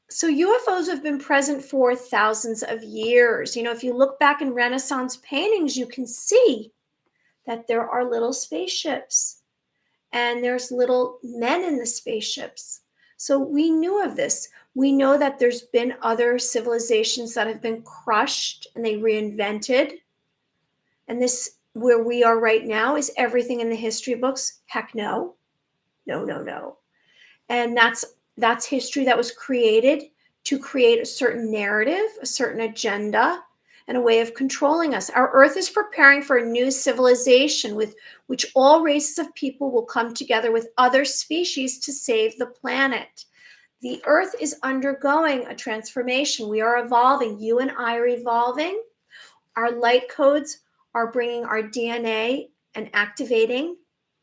so UFOs have been present for thousands of years. You know, if you look back in Renaissance paintings, you can see that there are little spaceships, and there's little men in the spaceships. So we knew of this. We know that there's been other civilizations that have been crushed and they reinvented. And this, where we are right now, is everything in the history books? Heck no. No, no, no. And that's history that was created to create a certain narrative, a certain agenda, and a way of controlling us. Our earth is preparing for a new civilization with which all races of people will come together with other species to save the planet. The earth is undergoing a transformation. We are evolving. You and I are evolving. Our light codes are bringing our DNA and activating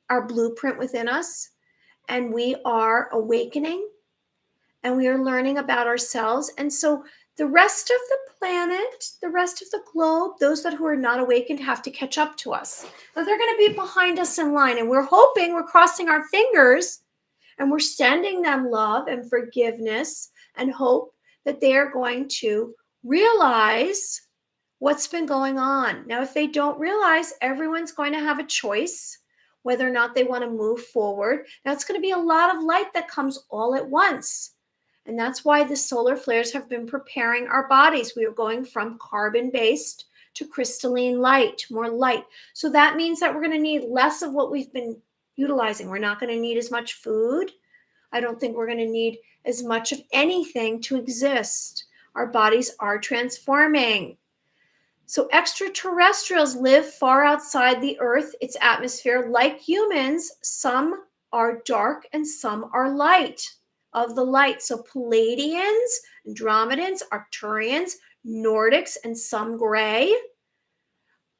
our blueprint within us. And we are awakening and we are learning about ourselves. And so the rest of the planet, the rest of the globe, those that who are not awakened have to catch up to us. Now they're going to be behind us in line, and we're hoping, we're crossing our fingers, and we're sending them love and forgiveness and hope that they are going to realize what's been going on. Now, if they don't realize, everyone's going to have a choice whether or not they want to move forward. Now, it's going to be a lot of light that comes all at once. And that's why the solar flares have been preparing our bodies. We are going from carbon-based to crystalline light, more light. So that means that we're going to need less of what we've been utilizing. We're not going to need as much food. I don't think we're going to need as much of anything to exist. Our bodies are transforming. So extraterrestrials live far outside the Earth, its atmosphere. Like humans, some are dark and some are light, of the light. So Palladians, Andromedans, Arcturians, Nordics, and some gray.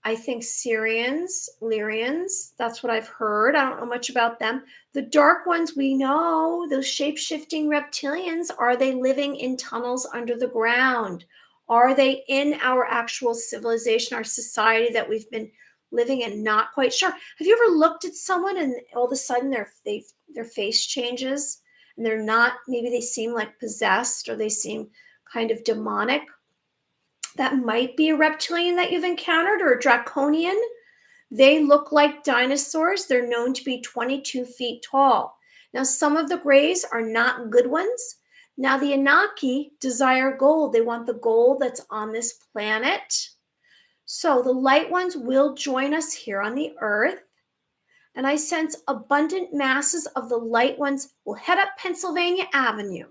I think Syrians, Lyrians, that's what I've heard. I don't know much about them. The dark ones we know, those shape-shifting reptilians, are they living in tunnels under the ground? Are they in our actual civilization, our society that we've been living in? Not quite sure. Have you ever looked at someone and all of a sudden their face changes and they're not, maybe they seem like possessed or they seem kind of demonic? That might be a reptilian that you've encountered, or a draconian. They look like dinosaurs. They're known to be 22 feet tall. Now, some of the grays are not good ones. Now, the Anunnaki desire gold. They want the gold that's on this planet. So the light ones will join us here on the earth. And I sense abundant masses of the light ones will head up Pennsylvania Avenue.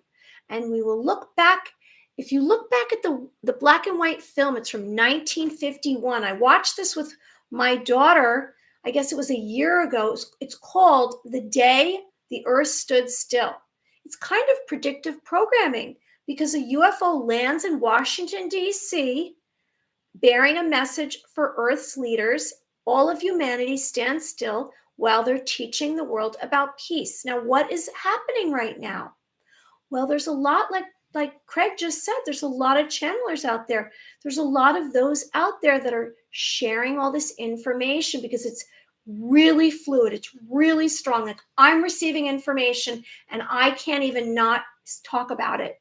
And we will look back. If you look back at the black and white film, it's from 1951. I watched this with my daughter, I guess it was a year ago. It's called The Day the Earth Stood Still. It's kind of predictive programming because a UFO lands in Washington, D.C., bearing a message for Earth's leaders. All of humanity stands still while they're teaching the world about peace. Now, what is happening right now? Well, there's a lot, like Craig just said, there's a lot of channelers out there. There's a lot of those out there that are sharing all this information because it's really fluid. It's really strong. Like, I'm receiving information and I can't even not talk about it,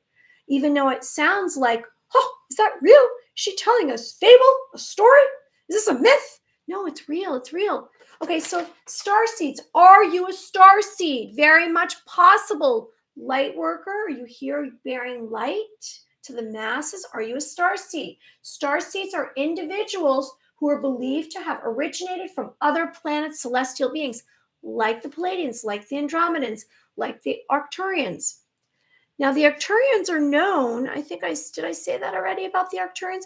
even though it sounds like, oh, is that real? Is she telling us fable, a story? Is this a myth? No, it's real. It's real. Okay, so star seeds. Are you a star seed? Very much possible. Light worker, are you here bearing light to the masses? Are you a star seed? Star seeds are individuals who are believed to have originated from other planets, celestial beings, like the Palladians, like the Andromedans, like the Arcturians. Now, the Arcturians are known, did I say that already about the Arcturians?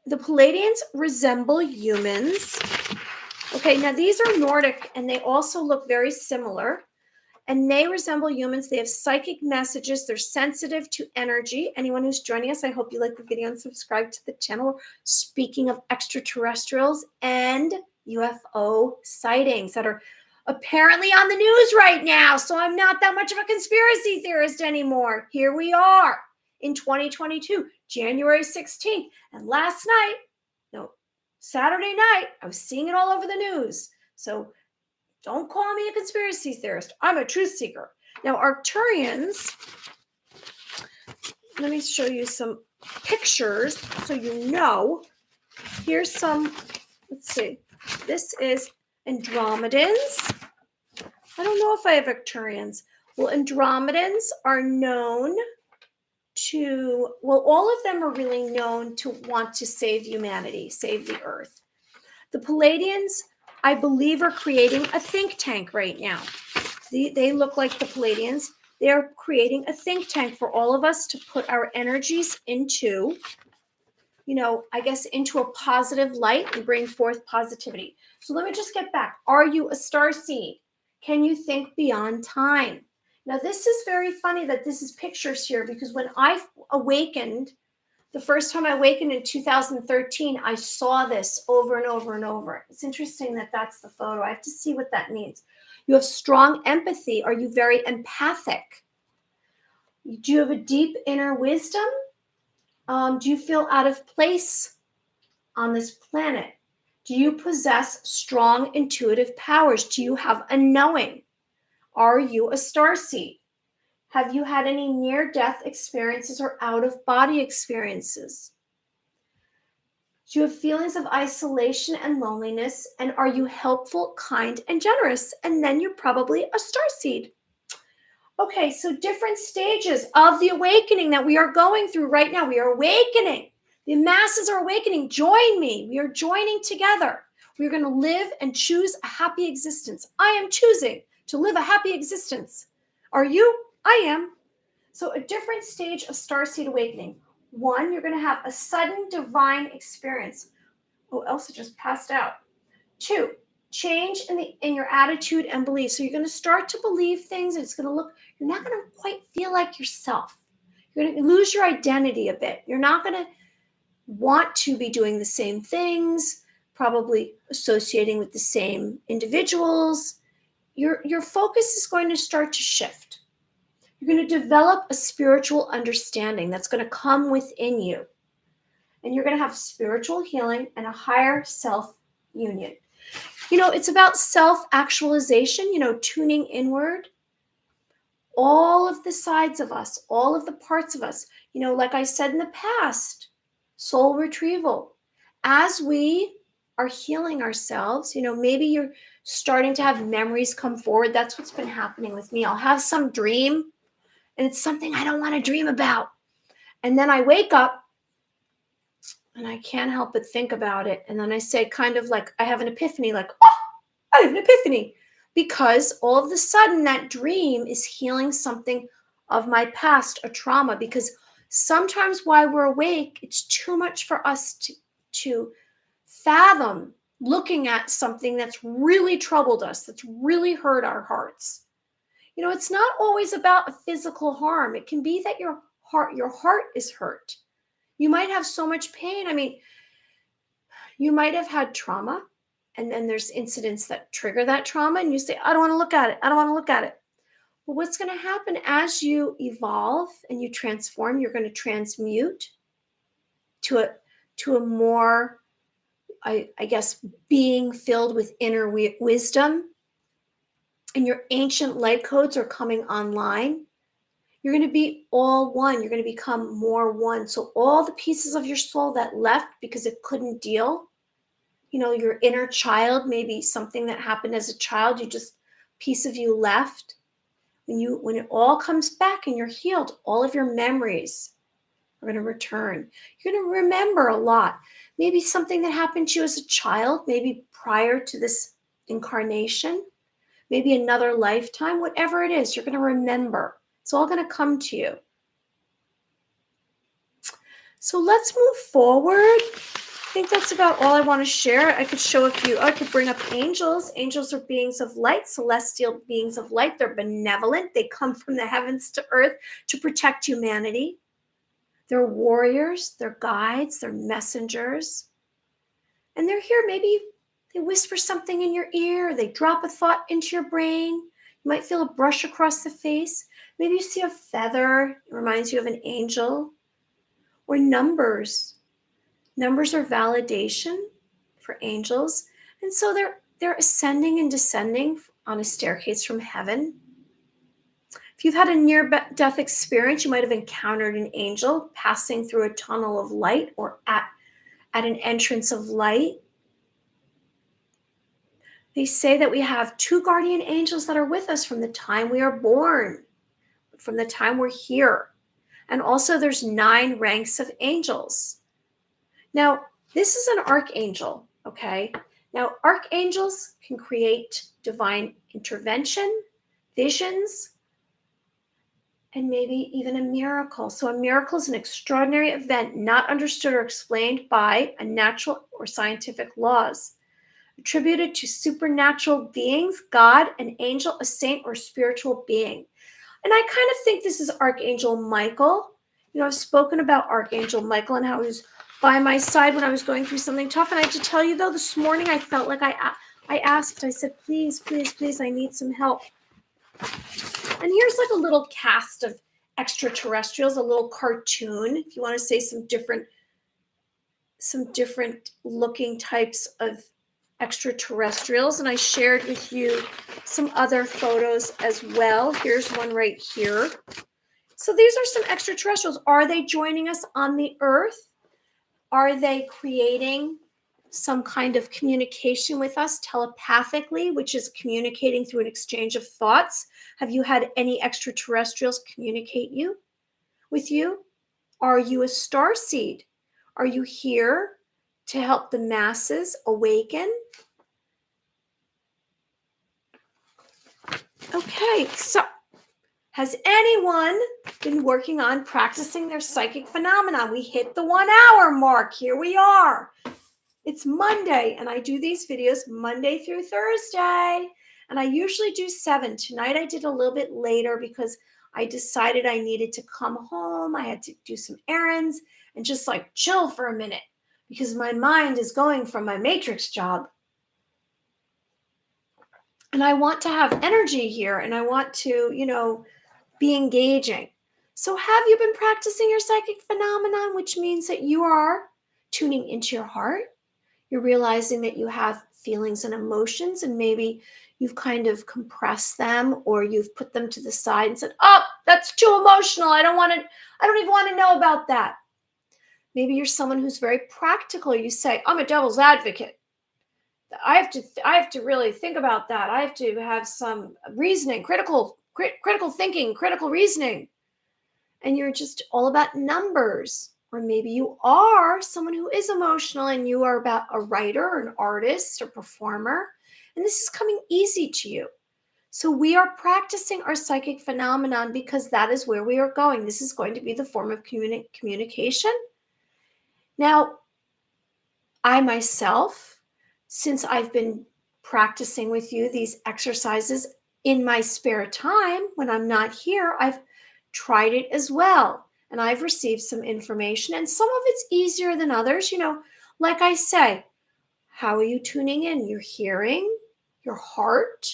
The Palladians resemble humans. Okay, now these are Nordic, and they also look very similar. And they resemble humans. They have psychic messages. They're sensitive to energy. Anyone who's joining us, I hope you like the video and subscribe to the channel. Speaking of extraterrestrials and UFO sightings that are apparently on the news right now. So I'm not that much of a conspiracy theorist anymore. Here we are in 2022, January 16th. And Saturday night, I was seeing it all over the news. So don't call me a conspiracy theorist. I'm a truth seeker. Now, Arcturians, let me show you some pictures so you know. Here's some, let's see. This is Andromedans. I don't know if I have Arcturians. Well, Andromedans are known well, all of them are really known to want to save humanity, save the earth. The Palladians, I believe, are creating a think tank right now. They look like the Palladians. They're creating a think tank for all of us to put our energies into, I guess, into a positive light and bring forth positivity. So let me just get back. Are you a star seed? Can you think beyond time? Now, this is very funny that this is pictures here, because when I awakened, the first time I awakened in 2013, I saw this over and over and over. It's interesting that that's the photo. I have to see what that means. You have strong empathy. Are you very empathic? Do you have a deep inner wisdom? Do you feel out of place on this planet? Do you possess strong intuitive powers? Do you have a knowing? Are you a starseed? Have you had any near-death experiences or out-of-body experiences? Do you have feelings of isolation and loneliness? And are you helpful, kind, and generous? And then you're probably a starseed. Okay, so different stages of the awakening that we are going through right now. We are awakening. The masses are awakening. Join me. We are joining together. We're going to live and choose a happy existence. I am choosing to live a happy existence. Are you? I am. So a different stage of starseed awakening. One, you're going to have a sudden divine experience. Oh, Elsa just passed out. Two, change in your attitude and belief. So you're going to start to believe things, and it's going to look, you're not going to quite feel like yourself. You're going to lose your identity a bit. You're not going to want to be doing the same things, probably associating with the same individuals. Your focus is going to start to shift. You're going to develop a spiritual understanding that's going to come within you. And you're going to have spiritual healing and a higher self union. It's about self-actualization, tuning inward. All of the sides of us, all of the parts of us, like I said in the past, soul retrieval. As we are healing ourselves, maybe you're starting to have memories come forward. That's what's been happening with me. I'll have some dream, and it's something I don't want to dream about. And then I wake up and I can't help but think about it. And then I say, kind of like, I have an epiphany, like, oh, I have an epiphany. Because all of a sudden that dream is healing something of my past, a trauma. Because sometimes while we're awake, it's too much for us to fathom looking at something that's really troubled us, that's really hurt our hearts. It's not always about a physical harm. It can be that your heart is hurt. You might have so much pain. I mean, you might have had trauma, and then there's incidents that trigger that trauma, and you say, I don't want to look at it. I don't want to look at it. But what's going to happen as you evolve and you transform, you're going to transmute to a more, I guess, being filled with inner wisdom, and your ancient light codes are coming online. You're going to be all one. You're going to become more one. So all the pieces of your soul that left because it couldn't deal, your inner child, maybe something that happened as a child, piece of you left. When it all comes back and you're healed, all of your memories are going to return. You're going to remember a lot. Maybe something that happened to you as a child, maybe prior to this incarnation, maybe another lifetime, whatever it is, you're going to remember. It's all going to come to you. So let's move forward. I think that's about all I want to share. I could bring up angels. Angels are beings of light, celestial beings of light. They're benevolent. They come from the heavens to earth to protect humanity. They're warriors, they're guides, they're messengers. And they're here. Maybe they whisper something in your ear. They drop a thought into your brain. You might feel a brush across the face. Maybe you see a feather. It reminds you of an angel. Or numbers. Numbers are validation for angels. And so they're ascending and descending on a staircase from heaven. If you've had a near-death experience, you might have encountered an angel passing through a tunnel of light or at an entrance of light. They say that we have two guardian angels that are with us from the time we are born, from the time we're here. And also, there's 9 ranks of angels. Now, this is an archangel, okay? Now, archangels can create divine intervention, visions, and maybe even a miracle. So, a miracle is an extraordinary event not understood or explained by a natural or scientific laws, attributed to supernatural beings, God, an angel, a saint, or spiritual being. And I kind of think this is Archangel Michael. I've spoken about Archangel Michael and how he was by my side when I was going through something tough. And I have to tell you, though, this morning I felt like I asked, I said, please, please, please, I need some help. And here's like a little cast of extraterrestrials, a little cartoon, if you want to say some different looking types of extraterrestrials. And I shared with you some other photos as well. Here's one right here. So these are some extraterrestrials. Are they joining us on the earth? Are they creating some kind of communication with us telepathically, which is communicating through an exchange of thoughts? Have you had any extraterrestrials communicate with you? Are you a star seed? Are you here to help the masses awaken? Okay, so has anyone been working on practicing their psychic phenomenon? We hit the 1 hour mark. Here we are. It's Monday, and I do these videos Monday through Thursday. And I usually do 7. Tonight I did a little bit later because I decided I needed to come home. I had to do some errands and just like chill for a minute because my mind is going from my matrix job. And I want to have energy here, and I want to, be engaging. So have you been practicing your psychic phenomenon, which means that you are tuning into your heart? You're realizing that you have feelings and emotions, and maybe you've kind of compressed them, or you've put them to the side and said, oh, that's too emotional. I don't even want to know about that. Maybe you're someone who's very practical. You say, I'm a devil's advocate. I have to really think about that. I have to have some reasoning, critical thinking, critical reasoning. And you're just all about numbers. Or maybe you are someone who is emotional and you are about a writer or an artist or performer. And this is coming easy to you. So we are practicing our psychic phenomenon because that is where we are going. This is going to be the form of communication. Now, I myself, since I've been practicing with you these exercises in my spare time when I'm not here, I've tried it as well. And I've received some information, and some of it's easier than others. Like I say, how are you tuning in? Your hearing, your heart,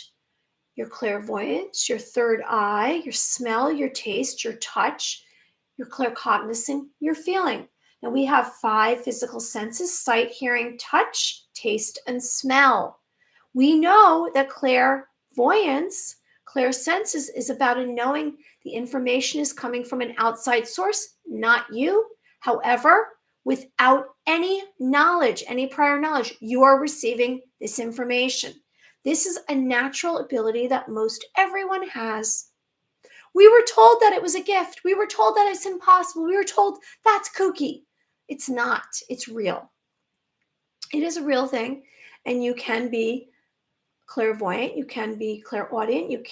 your clairvoyance, your third eye, your smell, your taste, your touch, your claircognizance, your feeling. Now we have 5 physical senses: sight, hearing, touch, taste, and smell. We know that clairvoyance, clairsenses, is about a knowing the information is coming from an outside source, not you. However, without any knowledge, any prior knowledge, you are receiving this information. This is a natural ability that most everyone has. We were told that it was a gift. We were told that it's impossible. We were told that's kooky. It's not. It's real. It is a real thing, and you can be clairvoyant, you can be clairaudient, you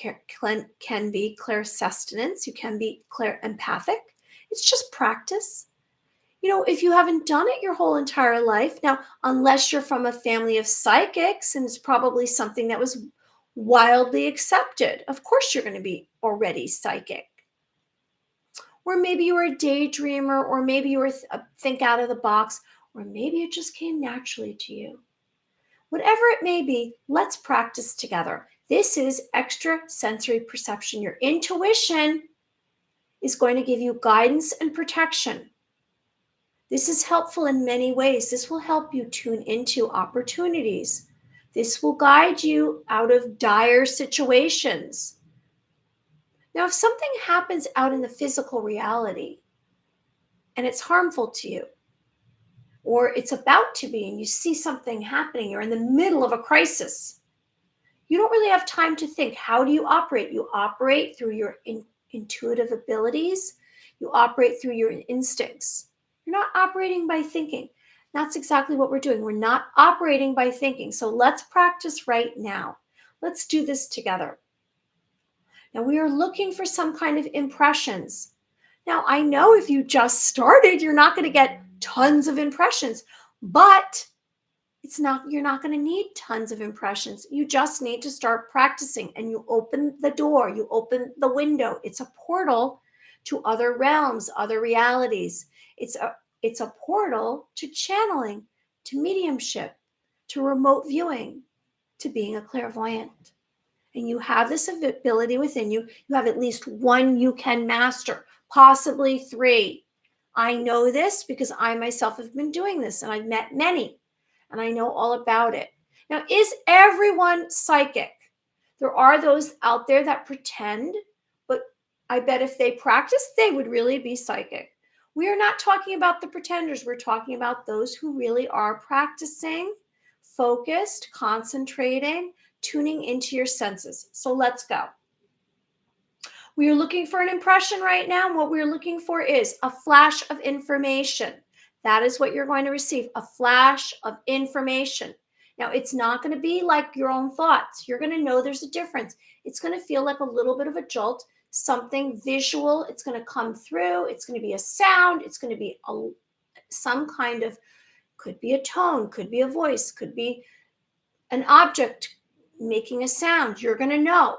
can be clairsustenance, you can be clairempathic. It's just practice. If you haven't done it your whole entire life, now, unless you're from a family of psychics and it's probably something that was wildly accepted, of course you're going to be already psychic. Or maybe you were a daydreamer, or maybe you were think out of the box, or maybe it just came naturally to you. Whatever it may be, let's practice together. This is extrasensory perception. Your intuition is going to give you guidance and protection. This is helpful in many ways. This will help you tune into opportunities. This will guide you out of dire situations. Now, if something happens out in the physical reality and it's harmful to you, or it's about to be, and you see something happening, you're in the middle of a crisis, You don't really have time to think. How do you operate? You operate through your intuitive abilities. You operate through your instincts. You're not operating by thinking. That's exactly what we're doing. We're not operating by thinking. So let's practice right now. Let's do this together. Now we are looking for some kind of impressions. Now I know if you just started, you're not going to get tons of impressions, but you're not going to need tons of impressions. You just need to start practicing, and you open the door, you open the window. It's a portal to other realms, other realities. It's a portal to channeling, to mediumship, to remote viewing, to being a clairvoyant. And you have this ability within you. You have at least one you can master, possibly three. I know this because I myself have been doing this, and I've met many, and I know all about it. Now, is everyone psychic? There are those out there that pretend, but I bet if they practice, they would really be psychic. We are not talking about the pretenders. We're talking about those who really are practicing, focused, concentrating, tuning into your senses. So let's go. We are looking for an impression right now. What we're looking for is a flash of information. That is what you're going to receive, a flash of information. Now, it's not going to be like your own thoughts. You're going to know there's a difference. It's going to feel like a little bit of a jolt, something visual. It's going to come through. It's going to be a sound. It's going to be some kind of, could be a tone, could be a voice, could be an object making a sound. You're going to know.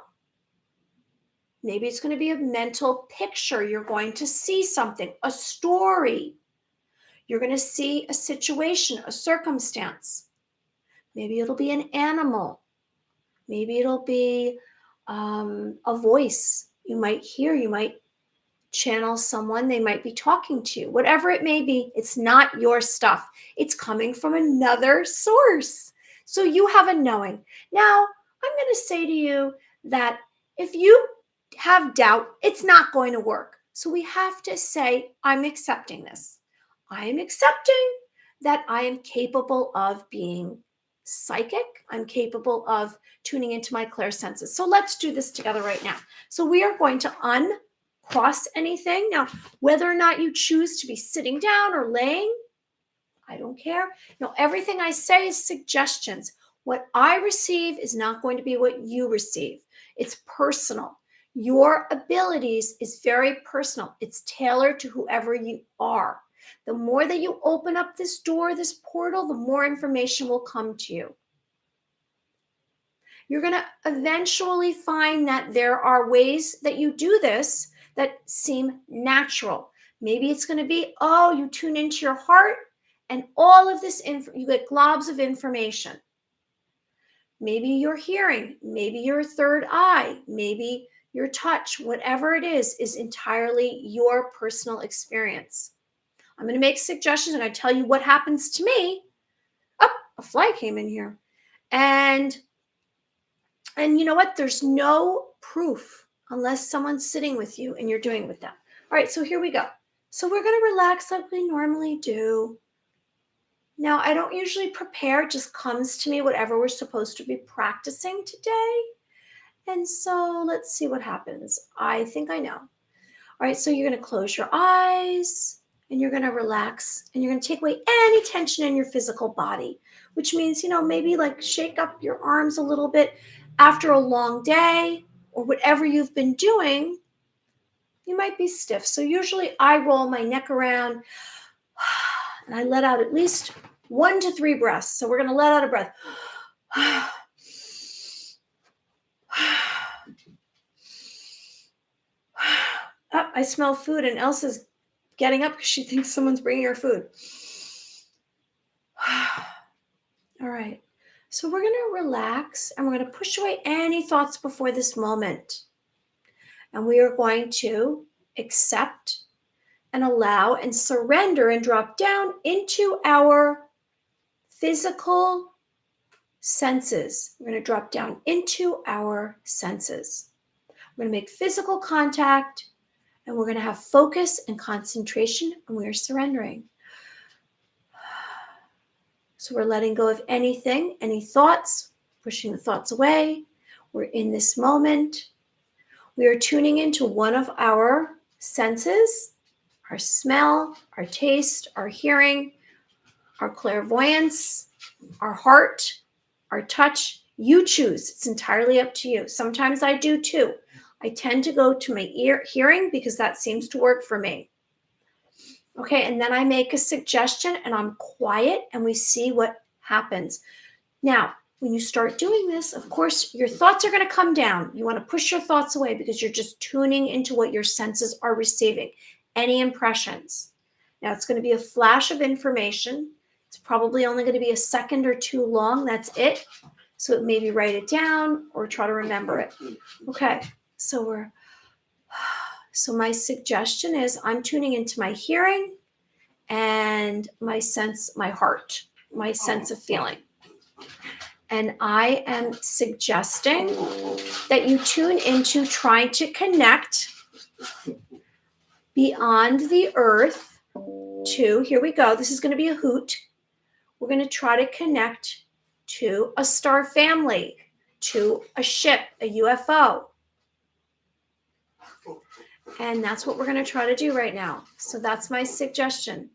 Maybe it's going to be a mental picture. You're going to see something, a story. You're going to see a situation, a circumstance. Maybe it'll be an animal. Maybe it'll be a voice you might hear. You might channel someone. They might be talking to you. Whatever it may be, it's not your stuff. It's coming from another source. So you have a knowing. Now, I'm going to say to you that if you have doubt, it's not going to work. So we have to say, I'm accepting this. I am accepting that I am capable of being psychic. I'm capable of tuning into my clairsenses. So let's do this together right now. So we are going to uncross anything. Now, whether or not you choose to be sitting down or laying, I don't care. No, everything I say is suggestions. What I receive is not going to be what you receive. It's personal. Your abilities is very personal. It's tailored to whoever you are. The more that you open up this door, this portal, the more information will come to you. You're going to eventually find that there are ways that you do this that seem natural. Maybe it's going to be, you tune into your heart and all of this, you get globs of information. Maybe your hearing, maybe your third eye, maybe your touch, whatever it is entirely your personal experience. I'm going to make suggestions and I tell you what happens to me. Oh, a fly came in here. And you know what? There's no proof unless someone's sitting with you and you're doing it with them. All right, so here we go. So we're going to relax like we normally do. Now, I don't usually prepare. It just comes to me, whatever we're supposed to be practicing today. And so let's see what happens. I think I know. All right, so you're going to close your eyes and you're going to relax and you're going to take away any tension in your physical body, which means, maybe like shake up your arms a little bit after a long day or whatever you've been doing. You might be stiff. So usually I roll my neck around and I let out at least 1 to 3 breaths. So we're going to let out a breath. I smell food and Elsa's getting up because she thinks someone's bringing her food. All right. So we're going to relax and we're going to push away any thoughts before this moment. And we are going to accept and allow and surrender and drop down into our physical senses. We're going to drop down into our senses. We're going to make physical contact and we're going to have focus and concentration and we're surrendering. So we're letting go of anything, any thoughts, pushing the thoughts away. We're in this moment. We are tuning into one of our senses, our smell, our taste, our hearing, our clairvoyance, our heart, our touch. You choose. It's entirely up to you. Sometimes I do too. I tend to go to my hearing because that seems to work for me. Okay, and then I make a suggestion and I'm quiet and we see what happens. Now, when you start doing this, of course, your thoughts are going to come down. You want to push your thoughts away because you're just tuning into what your senses are receiving. Any impressions. Now, it's going to be a flash of information. It's probably only going to be a second or two long. That's it. So maybe write it down or try to remember it. Okay, so my suggestion is I'm tuning into my hearing and my heart, my sense of feeling. And I am suggesting that you tune into trying to connect beyond the earth to, here we go, this is going to be a hoot. We're going to try to connect to a star family, to a ship, a UFO. And that's what we're going to try to do right now. So that's my suggestion.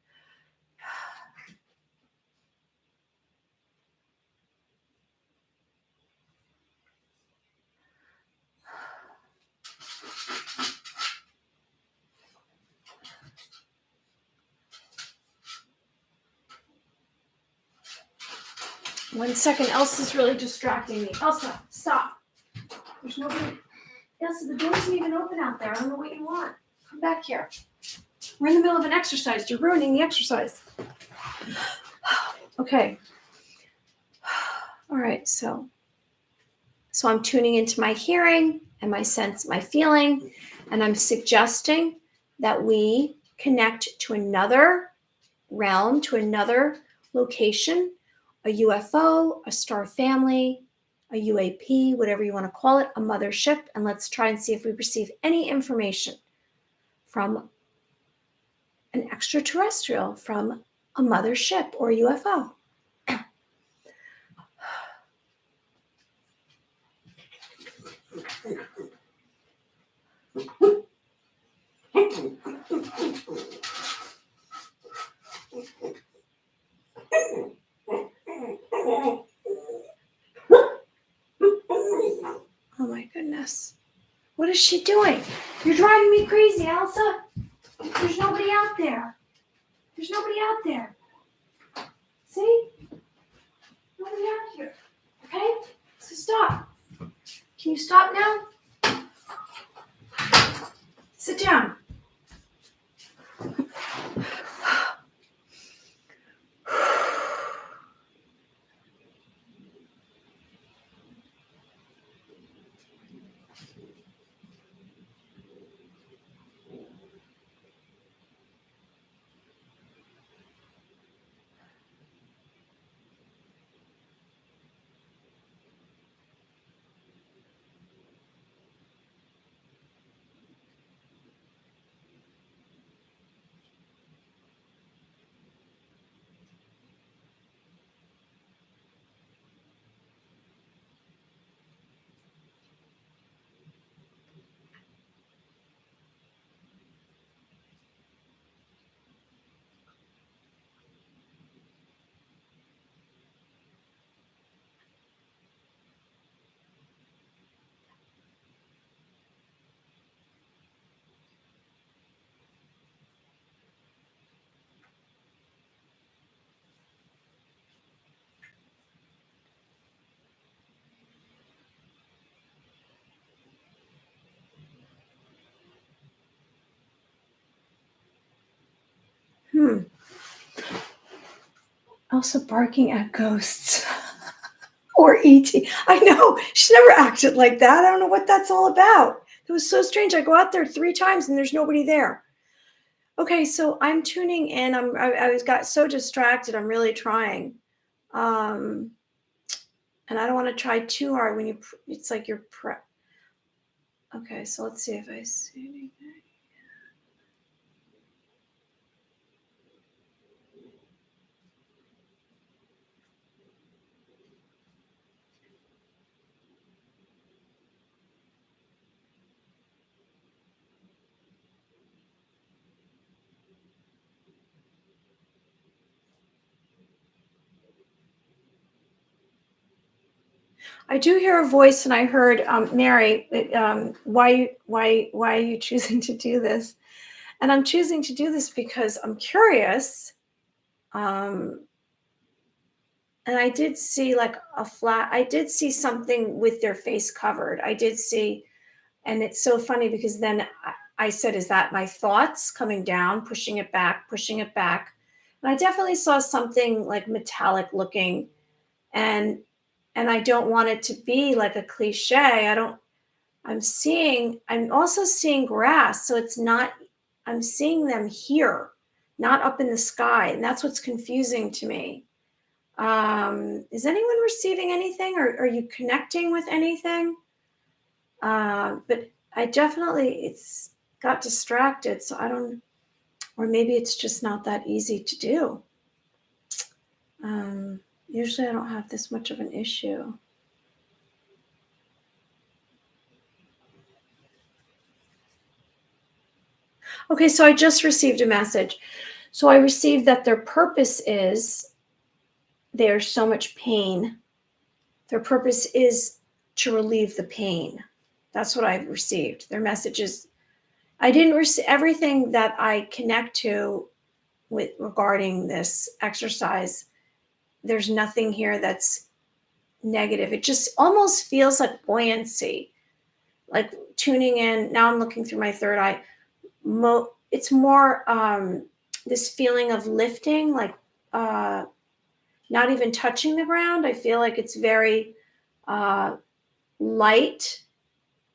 One second, Elsa's really distracting me. Elsa, stop. There's nobody. Elsa, the door isn't even open out there. I don't know what you want. Come back here. We're in the middle of an exercise. You're ruining the exercise. Okay. All right, so I'm tuning into my hearing and my sense, my feeling, and I'm suggesting that we connect to another realm, to another location, a UFO, a star family, a UAP, whatever you want to call it, a mothership, and let's try and see if we receive any information from an extraterrestrial, from a mothership or a UFO. Oh my goodness. What is she doing? You're driving me crazy, Elsa. There's nobody out there. There's nobody out there. See? Nobody out here. Okay? So stop. Can you stop now? Sit down. Elsa barking at ghosts. Or E.T. I know. She never acted like that. I don't know what that's all about. It was so strange. I go out there 3 times and there's nobody there. Okay, so I'm tuning in. I got so distracted. I'm really trying. And I don't want to try too hard when it's like you're Okay, so let's see if I see anything. I do hear a voice, and I heard Mary. Why are you choosing to do this? And I'm choosing to do this because I'm curious. Um, and I did see like a flat. I did see something with their face covered. I did see, and it's so funny because then I said, "Is that my thoughts coming down, pushing it back, pushing it back?" And I definitely saw something like metallic looking, and I don't want it to be like a cliche. I don't. I'm also seeing grass, so it's not. I'm seeing them here, not up in the sky, and that's what's confusing to me. Is anyone receiving anything, or are you connecting with anything? But I definitely it's got distracted, so I don't, or maybe it's just not that easy to do. Um, Usually I don't have this much of an issue. Okay, so I just received a message. So I received that their purpose is there's so much pain. Their purpose is to relieve the pain. That's what I've received. Their message is I didn't receive everything that I connect to with regarding this exercise. There's nothing here that's negative. It just almost feels like buoyancy, like tuning in. Now I'm looking through my third eye. It's more this feeling of lifting, like uh, not even touching the ground. I feel like it's very uh, light.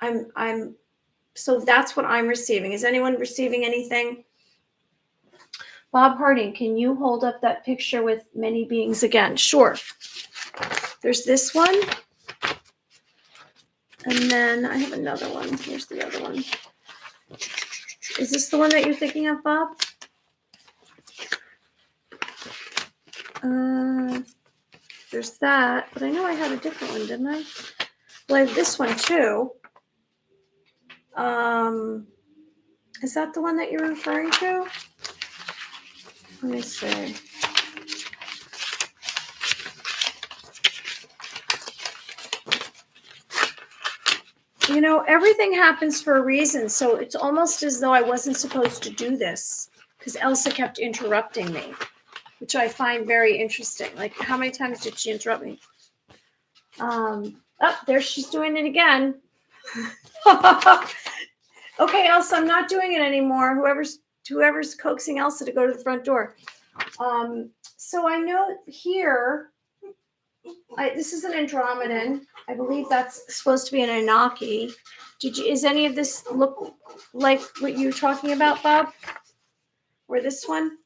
I'm so that's what I'm receiving. Is anyone receiving anything? Bob Harding, can you hold up that picture with many beings again? Sure. There's this one. And then I have another one. Here's the other one. Is this the one that you're thinking of, Bob? There's that, but I know I had a different one, didn't I? Well, I have this one too. Is that the one that you're referring to? Let me see. You know, everything happens for a reason, so it's almost as though I wasn't supposed to do this because Elsa kept interrupting me, which I find very interesting. Like, how many times did she interrupt me? Oh, there she's doing it again. Okay, Elsa, I'm not doing it anymore. Whoever's coaxing Elsa to go to the front door. So I know here, this is an Andromedan. I believe that's supposed to be an Anunnaki. Is any of this look like what you're talking about, Bob? Or this one?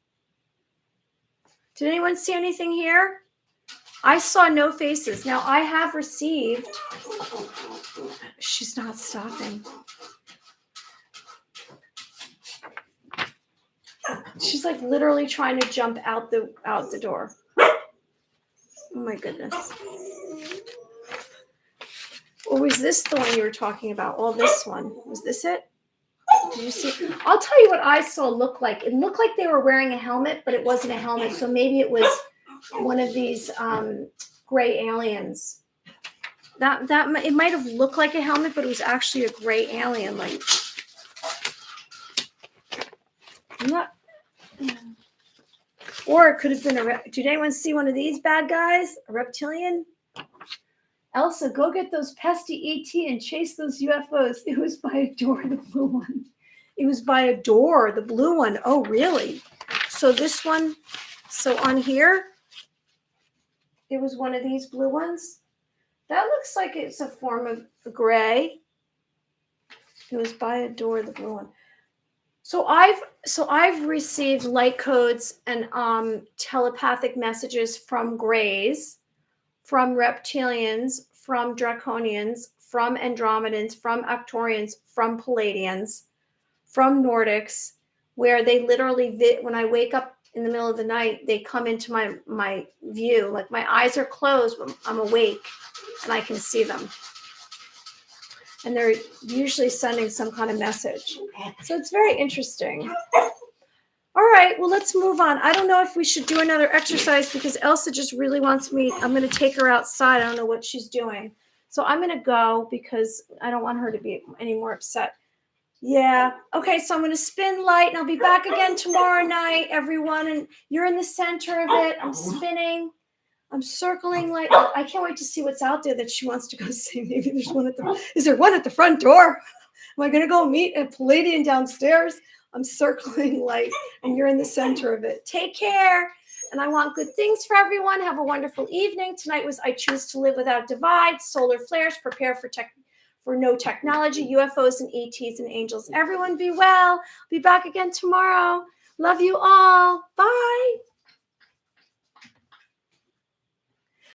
Did anyone see anything here? I saw no faces. Now I have received. She's not stopping. She's like literally trying to jump out the door. Oh my goodness. Or was this the one you were talking about? Oh, this one. Was this it? Did you see? I'll tell you what I saw look like. It looked like they were wearing a helmet, but it wasn't a helmet. So maybe it was one of these gray aliens. That it might have looked like a helmet, but it was actually a gray alien. Like, not. Or it could have been did anyone see one of these bad guys? A reptilian? Elsa, go get those pesky ET and chase those UFOs. It was by a door, the blue one. It was by a door, the blue one. Oh, really? So this one, so on here, it was one of these blue ones. That looks like it's a form of gray. It was by a door, the blue one. So I've received light codes and telepathic messages from grays, from reptilians, from draconians, from Andromedans, from Arcturians, from Palladians, from Nordics, where they literally, when I wake up in the middle of the night, they come into my view. Like my eyes are closed, but I'm awake and I can see them. And they're usually sending some kind of message. So it's very interesting. All right, well, let's move on. I don't know if we should do another exercise because Elsa just really wants me. I'm going to take her outside. I don't know what she's doing. So I'm going to go because I don't want her to be any more upset. Yeah. Okay. So I'm going to spin light and I'll be back again tomorrow night, everyone. And you're in the center of it. I'm spinning. I'm circling like I can't wait to see what's out there that she wants to go see. Maybe there's one is there one at the front door? Am I going to go meet a Palladian downstairs? I'm circling light and you're in the center of it. Take care. And I want good things for everyone. Have a wonderful evening. Tonight was I Choose to Live Without Divides, solar flares, prepare for no technology, UFOs and ETs and angels. Everyone be well. Be back again tomorrow. Love you all. Bye.